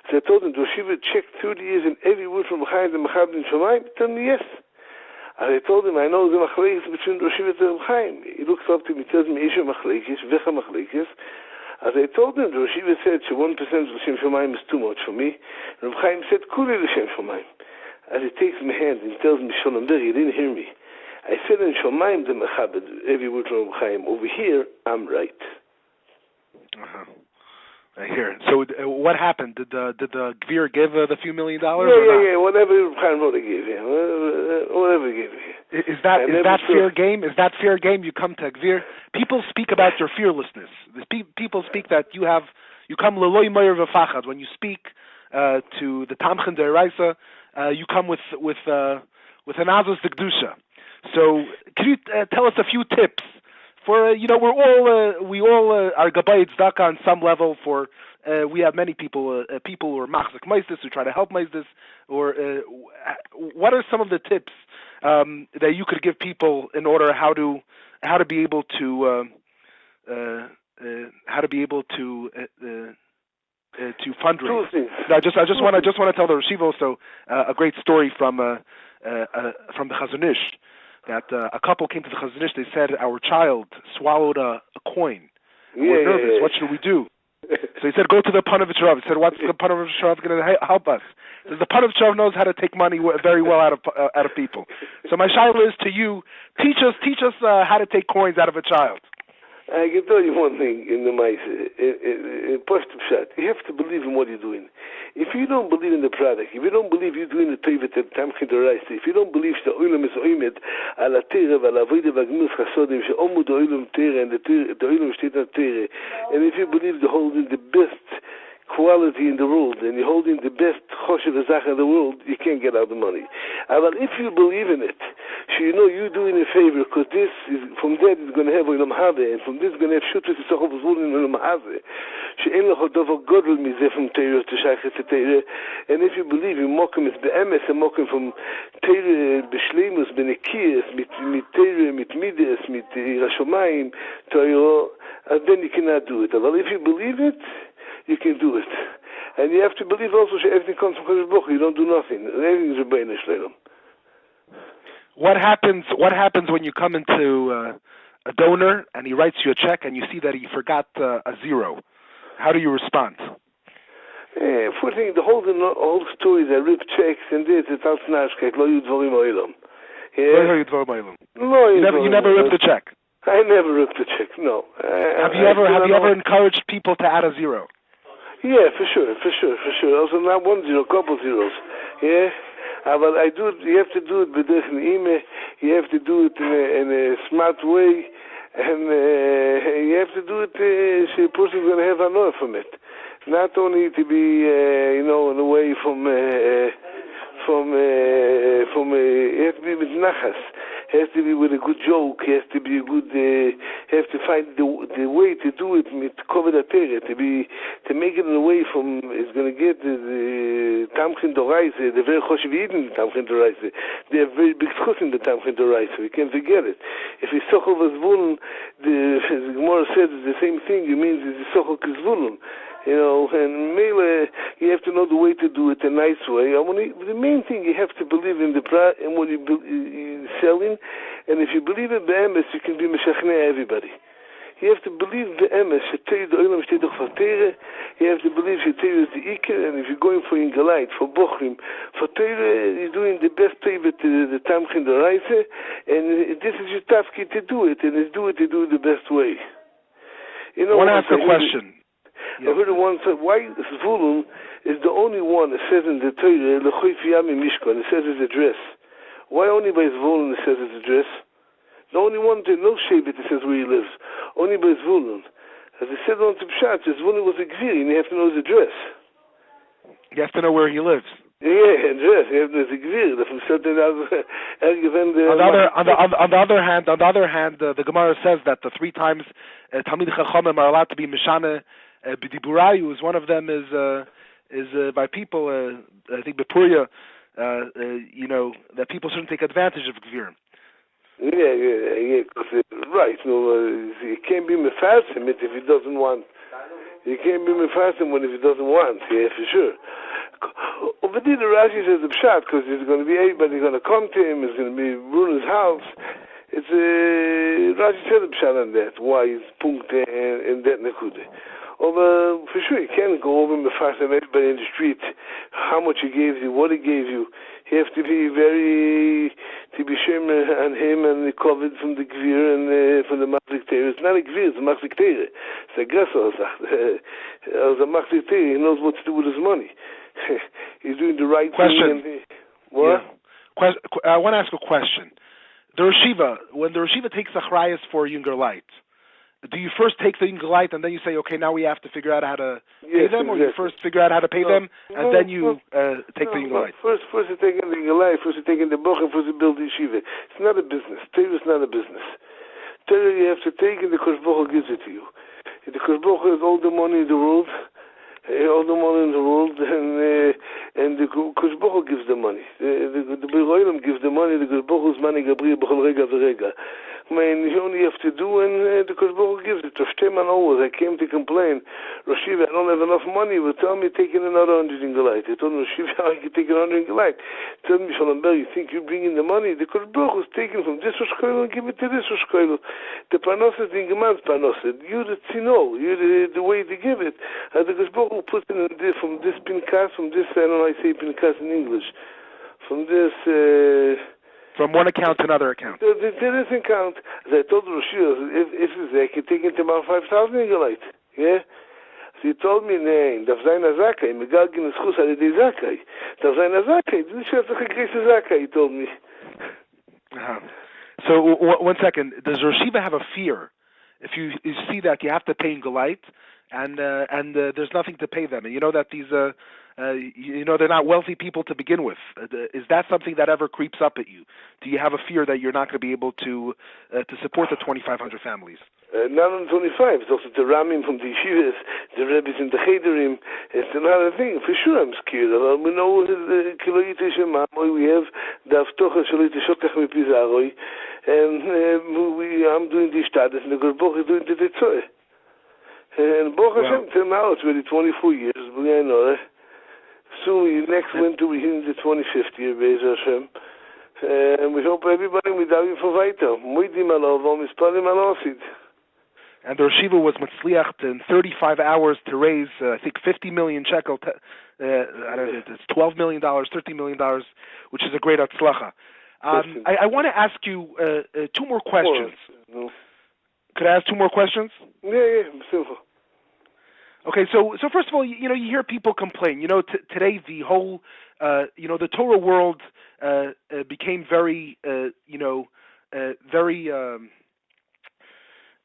So I told him, Yeshiva checked 30 years in every word from Chaim and Mechaber in Shamayim? He told me yes. As I told him, I know the Machlekes between Yeshiva and Chaim. He looks up to me, he tells me, Isha Machlekes, Vecha Machlekes. As I told him, the Yeshiva said, 1% of L'Shem Shamayim is too much for me. And Chaim said, Kulei L'Shem Shamayim. As he takes my hand and tells me, Sholom, you didn't hear me. I said in Shamayim the Mechaber, every word from Chaim. Over here, I'm right. I hear it. So what happened? Did the Gvir give the few $1 million? Yeah. Whatever Chaim wrote, he gave him. Whatever he gave him. Is that fair game? Is that fair game? You come to Gvir. People speak about your fearlessness. People speak that you come leloi meir v'fachad. When you speak to the Tamchen Deraisa, you come with an azus d'kedusha. So can you tell us a few tips? For we all are Gabay Tzedaka on some level. For we have many people who are machzik meistis who try to help meistis. Or what are some of the tips that you could give people in order how to be able to fundraise? I just want to tell the Yeshiva also a great story from the Chazon Ish. That a couple came to the Chazon Ish. They said, our child swallowed a coin. We're nervous. What should we do? So he said, go to the Panovich HaRav. He said, what's the Panovich HaRav going to help us? He says, the Panovich HaRav knows how to take money very well out of people. So my shaila is to you, teach us how to take coins out of a child. I can tell you one thing in the Maise, you have to believe in what you're doing. If you don't believe in the product, if you don't believe you're doing the Torah, if you don't believe the Olam is oimed, ala Torah, ala avodah v'gemilut chasodim, she'omud Olam Torah, and the Olam steht on Torah, and if you believe the holding the best quality in the world, and you're holding the best choshev zach in the world, you can't get out the money. But if you believe in it, so you know you're doing a favor, because this is, from that is going to have olam haba, and from this is going to have shutus yisochov zvulin olam haba. She'en lecho dover godel mizeh from Torah to Shachter to Torah, and if you believe in mokum is be'emes, and mokum from Torah b'shleimus, b'nekias, mit Torah, mit midas, mit rashomayim, Torah, then you cannot do it. But if you believe it, you can do it. And you have to believe also that everything comes from Kodesh Baruch Hu. You don't do nothing. Everything is Rabbi Sholom. What happens when you come into a donor and he writes you a check and you see that he forgot a zero? How do you respond? First thing, the whole story is I rip checks and this, it's all snarschkeit, lo yudvorim oilam. You never ripped a check? I never ripped a check, no. Have you ever encouraged people to add a zero? Yeah, for sure. Also not one zero, couple zeros. Yeah? But I do it, you have to do it with this in email, you have to do it in a smart way, and you have to do it so the person's going to have an honor from it. Not only to be, in a way from you have to be with nachas. Has to be with a good joke. Has to be a good. Have to find the way to do it with covered Ateres. To make it in a way from it's going to get the Tamchin Doraise, the very choshev Yidin Tamchin Doraise. They have very big schus in the Tamchin Doraise. We can't forget it. If it's sochel v'zvulun, the Gemara says it's the same thing. It means it's sochel k'zvulun. And mele, you have to know the way to do it a nice way. The main thing, you have to believe in the pra and what you're selling. And if you believe in the emes, you can be meshachnei everybody. You have to believe the emes. You have to believe that Torah is the iker, and if you're going for ingalite, for bochrim, for Torah, you're doing the best Torah to the tamchin doraise, and this is your tafki to do it, and to do it the best way. I want to ask a question. I heard one say, why Zvulun is the only one that says in the Torah, L'choif Yami Mishkan, it says his address. Why only by Zvulun it says his address? The only one, no Shevet, it says where he lives. Only by Zvulun. As I said on Tipshat, Zvulun was a Gvir, and you have to know his address. You have to know where he lives. Yeah, address. You have to know his Gvir. On the other hand, the Gemara says that the 3 times Talmid Chachamim are allowed to be Mishana B'diburayu, one of them is by people, I think Bepuria, that people shouldn't take advantage of Gvirim. Yeah, right. You can't be mefarsim it if he doesn't want. You can't be mefarsim when if he doesn't want. Yeah, for sure. Over there, the Rashi says the pshat because there's going to be everybody going to come to him. It's going to be ruin his house. It's Rashi said the pshat on that. Why is punkt and that nekude. Over for sure, you can't go over and mefarsim everybody in the street how much he gave you, what he gave you. You have to be to be sure on him and the COVID from the Gvir and from the Machzik Torah. It's not a Gvir, it's a Machzik Torah. It's a Gasser. It's a Machzik Torah. He knows what to do with his money. He's doing the right thing. What? Yeah. I want to ask a question. The Yeshiva, when the Yeshiva takes the Acharayas for Younger Light, do you first take the Younger Light and then you say, okay, now we have to figure out how to pay them, or you first figure out how to pay them and then you take the Younger Light? First you're taking the Younger Light, first you're taking the Bochum, first you build the Yeshiva. It's not a business. Torah is not a business. Torah you have to take and the Kosh Baruch Hu gives it to you. The Kosh Baruch Hu has all the money in the world, and the Kosh Baruch Hu gives the money. The Berura gives the money. The Kosh Baruch Hu's money Gabriel b'chol rega v'rega. You only have to do, and the Kosh Baruch Hu gives it. I came to complain. Rosh, I don't have enough money. But tell me, taking another 100 in Galite. I told him, Rosh, I can take 100 in Galite. Tell me, Sholom, you think you're bringing the money? The Kosh Baruch Hu is taking from this Rosh and give it to this Rosh. The Parnasset, the Ingeman's Parnasset. You're the Tzino. You're the way to give it. The Kosh Baruch Hu puts in from this Pinkas, from this, I don't know how I say Pinkas in English. From this... From one account to another account. There is an account. As I told Rosh, if I can take it about 5,000 in Galite. Yeah? So he told me, nee, darf sein a Zakai. Megalgin is chus ale de Zakai. Darf sein a Zakai. This is a great Zakai, he told me. So, one second. Does Yeshiva have a fear if you see that you have to pay in Galite, and there's nothing to pay them, and you know that these they're not wealthy people to begin with. Is that something that ever creeps up at you? Do you have a fear that you're not going to be able to support the 2,500 families? Not on 25. It's also the Ramim from the Yeshivas, the Rebbes in the Chederim. It's another thing. For sure I'm scared. We know the Kiloite Shemamoi. We have the Avtocha Sholite Shokach Mepizaroi. And I'm doing the Shtades, and the Gorboch is doing the Tetzoe. And Baruch Hashem, till now it's really 24 years. Soon, next winter, we're in the 25th year, Be'ez Hashem. And we hope everybody will be for weiter. Moidim alav, mispalim alasid. And the Yeshiva was Matzliach in 35 hours to raise, I think, 50 million shekel. It's $12 million, $13 million, which is a great atzlacha. I want to ask you two more questions. Could I ask two more questions? Yeah, simple. Okay, so first of all, you hear people complain. Today the whole, the Torah world became very,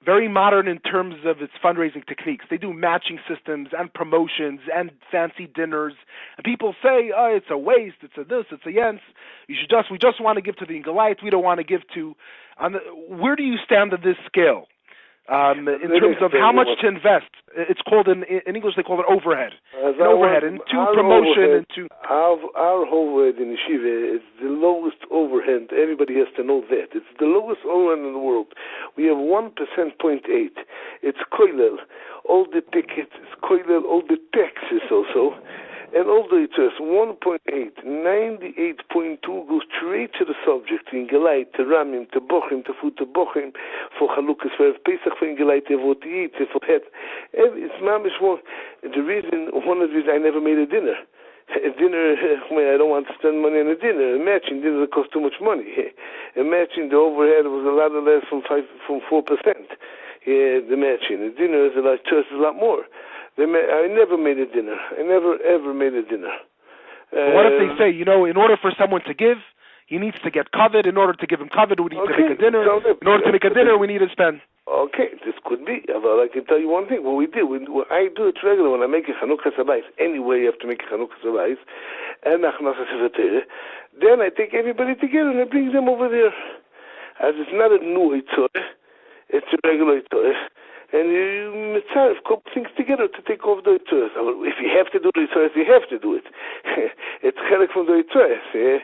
very modern in terms of its fundraising techniques. They do matching systems and promotions and fancy dinners. And people say, oh, it's a waste, it's a this, it's a yens. We just want to give to the Ingalite. We don't want to give to... where do you stand on this scale? In terms of how much to invest? It's called, in English, they call it overhead. Overhead, into promotion, into... Our overhead in Yeshiva is the lowest overhead. Everybody has to know that. It's the lowest overhead in the world. We have 1%, 0.8. It's koilel. All the tickets, it's koilel, all the taxes also. And although it's 1.8, 98.2 goes straight to the subject, in Gelait, to Ramim, to Bochim, to Food, to Bochim, for Chalukas, for Pesach, for Gelait, for what to eat, for Het. It's mamish one. One of the reasons I never made a dinner. A dinner, I don't want to spend money on a dinner. Matching dinner costs too much money. Matching the overhead was a lot less from 4%. The matching. The dinner is a lot more. I never made a dinner. I never, ever made a dinner. What if they say, in order for someone to give, he needs to get covered. In order to give him covered, we need to make a dinner. In order to make a dinner, we need to spend. Okay, this could be. But I can tell you one thing. What we do, I do it regularly when I make a Chanukah Sabais. Anyway, you have to make a Chanukah Sabais. And then I take everybody together and I bring them over there. As it's not a new Yitzhak, it's a regular Yitzhak. And you couple things together to take off the Yitzhak. If you have to do the Yitzhak, you have to do it. It's chelik from the Yitzhak.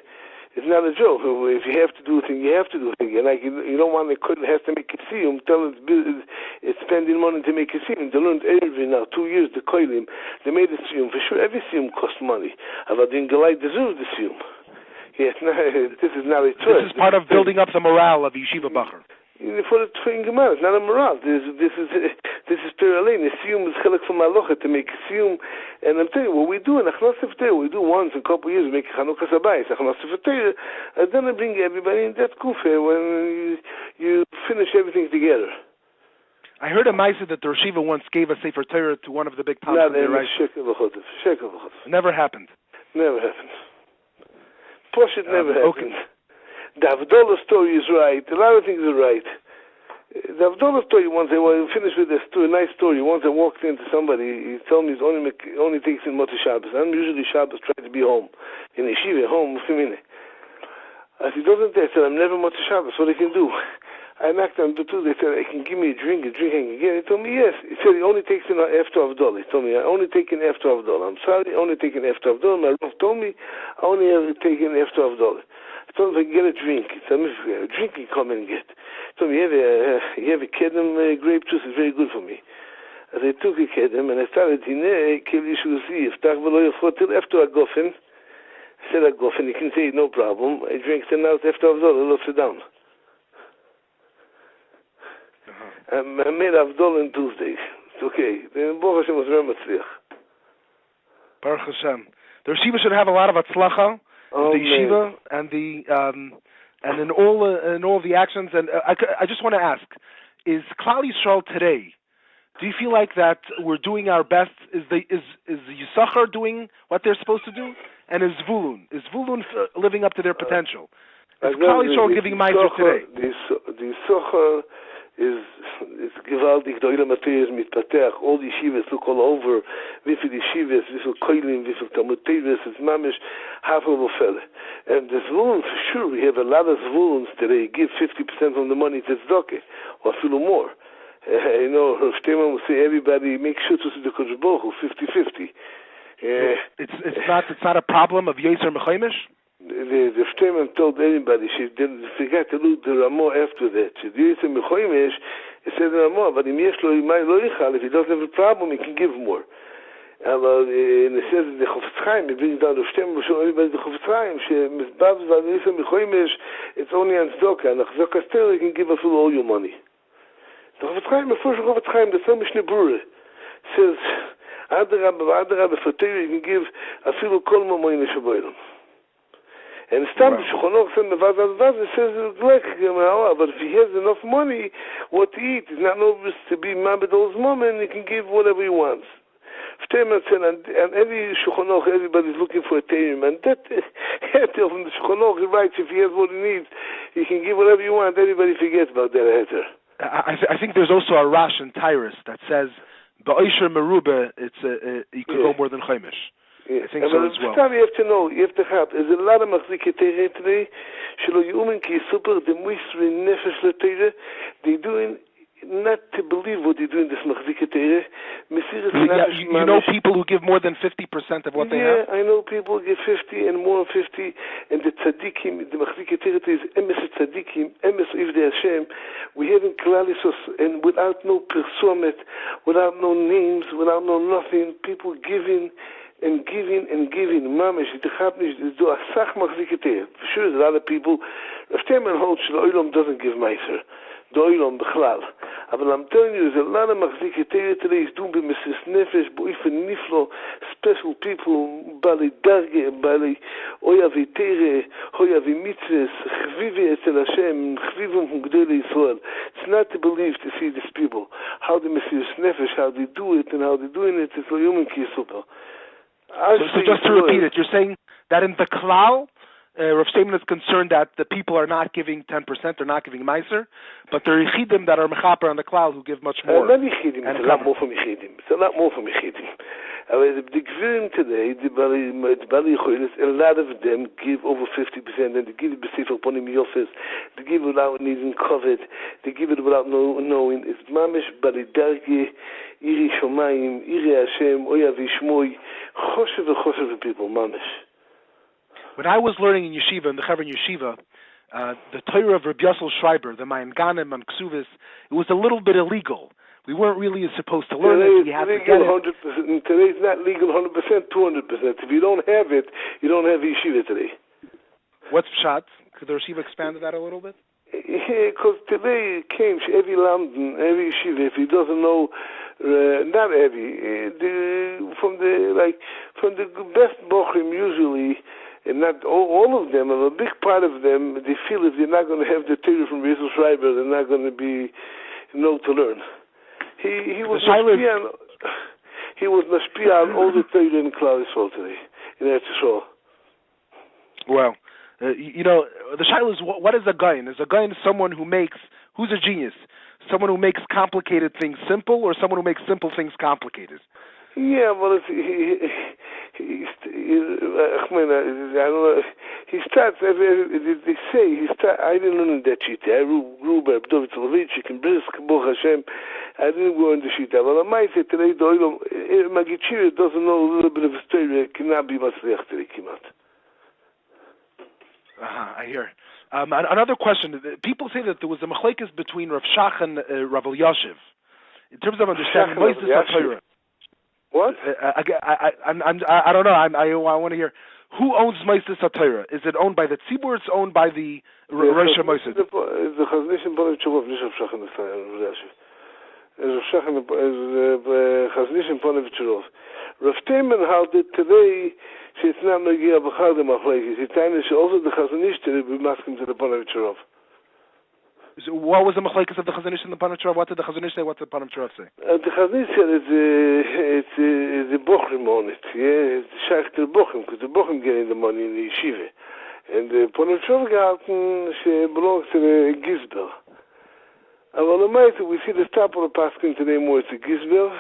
It's not a joke. If you have to do a thing, you have to do a thing. And you don't want to has to make a siyum. Tell them it's spending money to make a siyum. They learned every now 2 years the koilim. They made a siyum. For sure, every siyum costs money. But the Galai deserves the siyum. Yes, this is not a choice. This is part of building up the morale of Yeshiva Bacher. For the twin Gemara, it's not a morale. This is Torah Lane. The siyum is chelik from Halacha to make a siyum. And I'm telling you, what we do in Achnasif Torah, we do once in a couple of years, we make Chanukah Sabayis, Achnasif Torah, and then I bring everybody in that kufa when you finish everything together. I heard a Maisa that the Yeshiva once gave a Sefer Torah to one of the big pastors. Never happened. Never happened. Posh, it never happened. Okay. The Avdollah story is right. A lot of things are right. The Avdollah story, once I finished with this story, a nice story. Once I walked into somebody, he told me he only takes in Motzei Shabbos. I'm usually Shabbos trying to be home. In Yeshiva, home, as he doesn't, I said, I'm never Motzei Shabbos. What I can do? I knocked on the door. They said, I can give me a drink I can get. He told me, yes. He said, he only takes in after Avdollah. He told me, I only take in after Avdollah. I'm sorry, I only take in after Avdollah. My Rav told me, I only ever take in after Avdollah. I told him, if I get a drink. He told me, if you have a drink, you come in and get. He told me, you have a kedem grape juice, it's very good for me. As I took a kedem, and I started, after a gofen. I said, a gofen, you can say, no problem. I drank 10 hours after Avdollah, let's sit down. I made Avdollah on Tuesday. It's okay. Then Baruch Hashem was very Matzliach. Baruch Hashem. The Yeshiva should have a lot of atzlacha. The Yeshiva and in all the actions, and I just want to ask: is Klal Yisrael today? Do you feel like that we're doing our best? Is the Yisachar doing what they're supposed to do? And is Zvulun living up to their potential? Is Klal Yisrael giving Meiser today? The Yisachar ist gewaltig, der Olam Ateres mitpatach, all the Yeshivas look all over, wie viel Yeshivas, wie viel Koilim, wie viel Talmud Teres, it's mamish, half of a fella. And the Zvulun, for sure, we have a lot of Zvuluns today, give 50% of the money to Tzedakah, or a little more. You know, Rav Steinman will say, everybody make sure to see the Kodesh Baruch Hu, 50-50. It's not a problem of Yeser Mechaimish? The Steinman told anybody, she didn't forget to look the Ramah after that. She did Yeser Mechaimish, he said the Ramah, but if he doesn't have a problem, he can give more. Aber in the sense of the Chofetz Chaim, he brings down the Steinman, but show everybody the Chofetz Chaim, Misbabs, but Yeser Mechaimish, it's only on Tzedakah, and Tzedakah still, he can give us all your money. The Chofetz Chaim, the first Chofetz Chaim, the same Mishna Berura, says, Adarab, for Torah, you can give a few kol mamoyin shaboyim. And Stam Shulchan said the Vaz says like, but if he has enough money, what to eat, he's not obvious to be mabed those moment, he can give whatever he wants. Steinman said, and every Shulchan everybody's looking for a Torah, and that from the Shulchan he writes, if he has what he needs, he can give whatever you want. Everybody forgets about that heter. I think there's also a Rosh in Ateres that says, Ba'isher Merube, you could go more than Chaimish. I think so as well. You have to know, you have to have, there's a lot of Machzikei Torah today, Shelo Yumin Ki Super, the Moisri Nefesh LeTorah, they're doing, not to believe what they're doing, this Machzikei Torah. You know people who give more than 50% of what they have? Yeah, I know people who give 50 and more than 50, and the Tzadikim, the Machzikei Torah is Emes Tzadikim, Emes Ivdei Hashem. We have in Klalisos, and without no persuamet, without no names, without no nothing, people giving, and giving and giving. Mamish, the Chapnish, do a sach Machzikei Torah. For sure, there's a lot of people. Rav Steinman holds the Olam doesn't give Meiser. The Olam Bechlal. But I'm telling you, there's a lot of Machzikei Torah today. He's doing b'Mesiras Nefesh, b'Oifen Niflo, special people, Bali Darge, Bali Oyavi Tere, Oyavi Mitzvahs, Chvivi Etzel Hashem, Chvivim Hugdei Yisrael. It's not to believe to see these people, how the Mesiras Nefesh, how they do it, and how they're doing it. It's Lo Yumin Ki Super. So just to repeat it, you're saying that in the Klal, Rav Steinman is concerned that the people are not giving 10%, they're not giving Meiser, but there are Yechidim that are Mechaber on the Klal who give much more. Not Yechidim, it's a lot more from Yechidim. It's a lot more from Yechidim. The Gvirim today, the Bali Yecholis, a lot of them give over 50%, and they give it b'sefer ponim yofes, they give it without needing covet, they give it without knowing. It's mamish Bali Darge, Iri Shomayim, Iri Hashem, Oya Vishmoy, Choshev and people, mamish. When I was learning in Yeshiva, in the Chaver Yeshiva, the Torah of Rabbi Yosel Schreiber, the Mayan Ganim and Ksuvis, it was a little bit illegal. We weren't really supposed to learn it. We had to get it. 100%. Today's not legal 100%, 200%. If you don't have it, you don't have Yeshiva today. What's Pshat? Could the Yeshiva expand that a little bit? Yeah, because today came every London, every Yeshiva, if he doesn't know, not every, from the best Bochim usually, and not all of them, but a big part of them, they feel if they're not going to have the Torah from Yosel Schreiber, they're not going to be to learn. He was mashpia on all the Torah in Klal Yisrael today, in Eretz Yisrael. Well, the shaila is, what is a gain? Is a gain someone who's a genius? Someone who makes complicated things simple, or someone who makes simple things complicated? Yeah, well, I don't know. He starts. They say he starts. I didn't learn that shit. I grew by Dovid and Brisk, Baruch Hashem. I didn't go in the shit. But I might say today, the Magichir doesn't know a little bit of a story. Cannot be Masliach today, Kimat. I hear. Another question. People say that there was a machlekes between Rav Shach and Rav Elyashiv in terms of understanding Moses HaTorah. What? I don't know. I want to hear who owns Moses HaTorah. Is it owned by the Tzibur? Or it's owned by the Rosh Moses. The Chaznishin Ponev Tzurov, not Rav Shach and Rav Elyashiv. Rav Shach and Chaznishin Ponev Tzurov. Rav Steinman held it today. It's not Nagia B'chad the machlekes. It's time that also the Chazanish to be masking to the Ponev Tzurov. So what was the machlekes of the Chazanish and the Ponev Tzurov? What did the Chazanish say? What did the Ponev Tzurov say? The Chazanish said it's the Bochim on it. Yeah, it's the Shachter Bochim, because the Bochim getting the money in the Yeshiva. And the Ponev Tzurov gehalten, she belongs to the Gizber. Aber normalerweise, we see the top of the Paskin today more, it's a Gizber.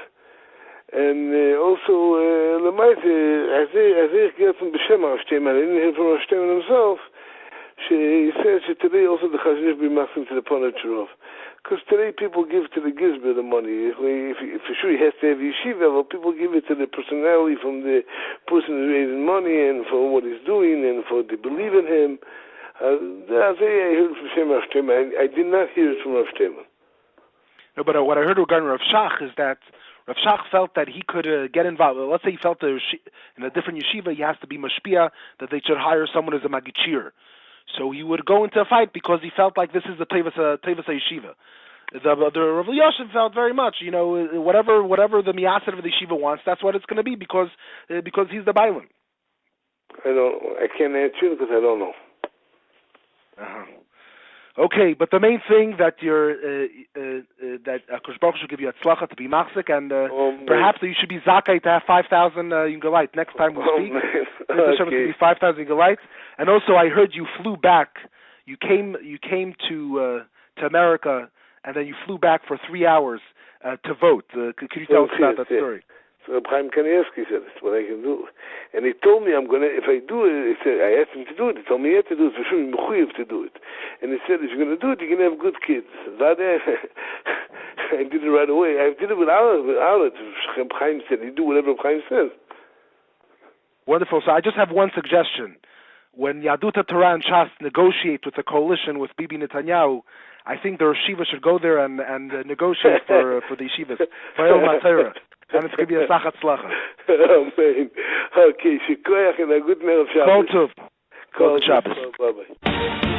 And also, normalerweise, as ich get from Beshem Rav Shteman, I didn't hear from Rav Shteman himself, he says that today also the Chazanish be masking to the Ponachurov. Because today people give to the Gizber the money. If for sure he has to have Yeshiva, but people give it to the personality from the person who's raising money and for what he's doing and for they believe in him. I heard from Shem Rav Shteman. I did not hear it from Rav Shteman. No, but what I heard regarding Rav Shach is that Rav Shach felt that he could get involved. Let's say he felt that in a different yeshiva he has to be mashpia, that they should hire someone as a magichir. So he would go into a fight because he felt like this is the Tevis yeshiva. The Rav Yosef felt very much, whatever the miyasid of the yeshiva wants, that's what it's going to be because he's the bailim. I can't answer because I don't know. Uh-huh. Okay, but the main thing that that Kosh Baruch should give you Tzedakah to be machzik, and perhaps that you should be zakai to have 5,000 Yungalite next time we speak. Okay. To be 5,000 Yungalite, and also I heard you flew back. You came to America, and then you flew back for 3 hours to vote. Could you tell us about that story? So Reb Chaim Kanievsky said, that's what I can do. And he told me if I do it, I asked him to do it. He told me he had to do it, for sure, mechuyev to do it. And he said, if you're going to do it, you're going to have good kids. I did it right away. I did it with Allah. Reb Chaim said, you do whatever Reb Chaim says. Wonderful. So I just have one suggestion. When Yadut Torah and Shas negotiate with the coalition with Bibi Netanyahu, I think the Yeshiva should go there and negotiate for the yeshivas. For El Matera. And it's going to be a sachat slacha. Amen. Okay, shikoyach and a good night of Shabbos. Kol tov. Kol Shabbos. Bye-bye.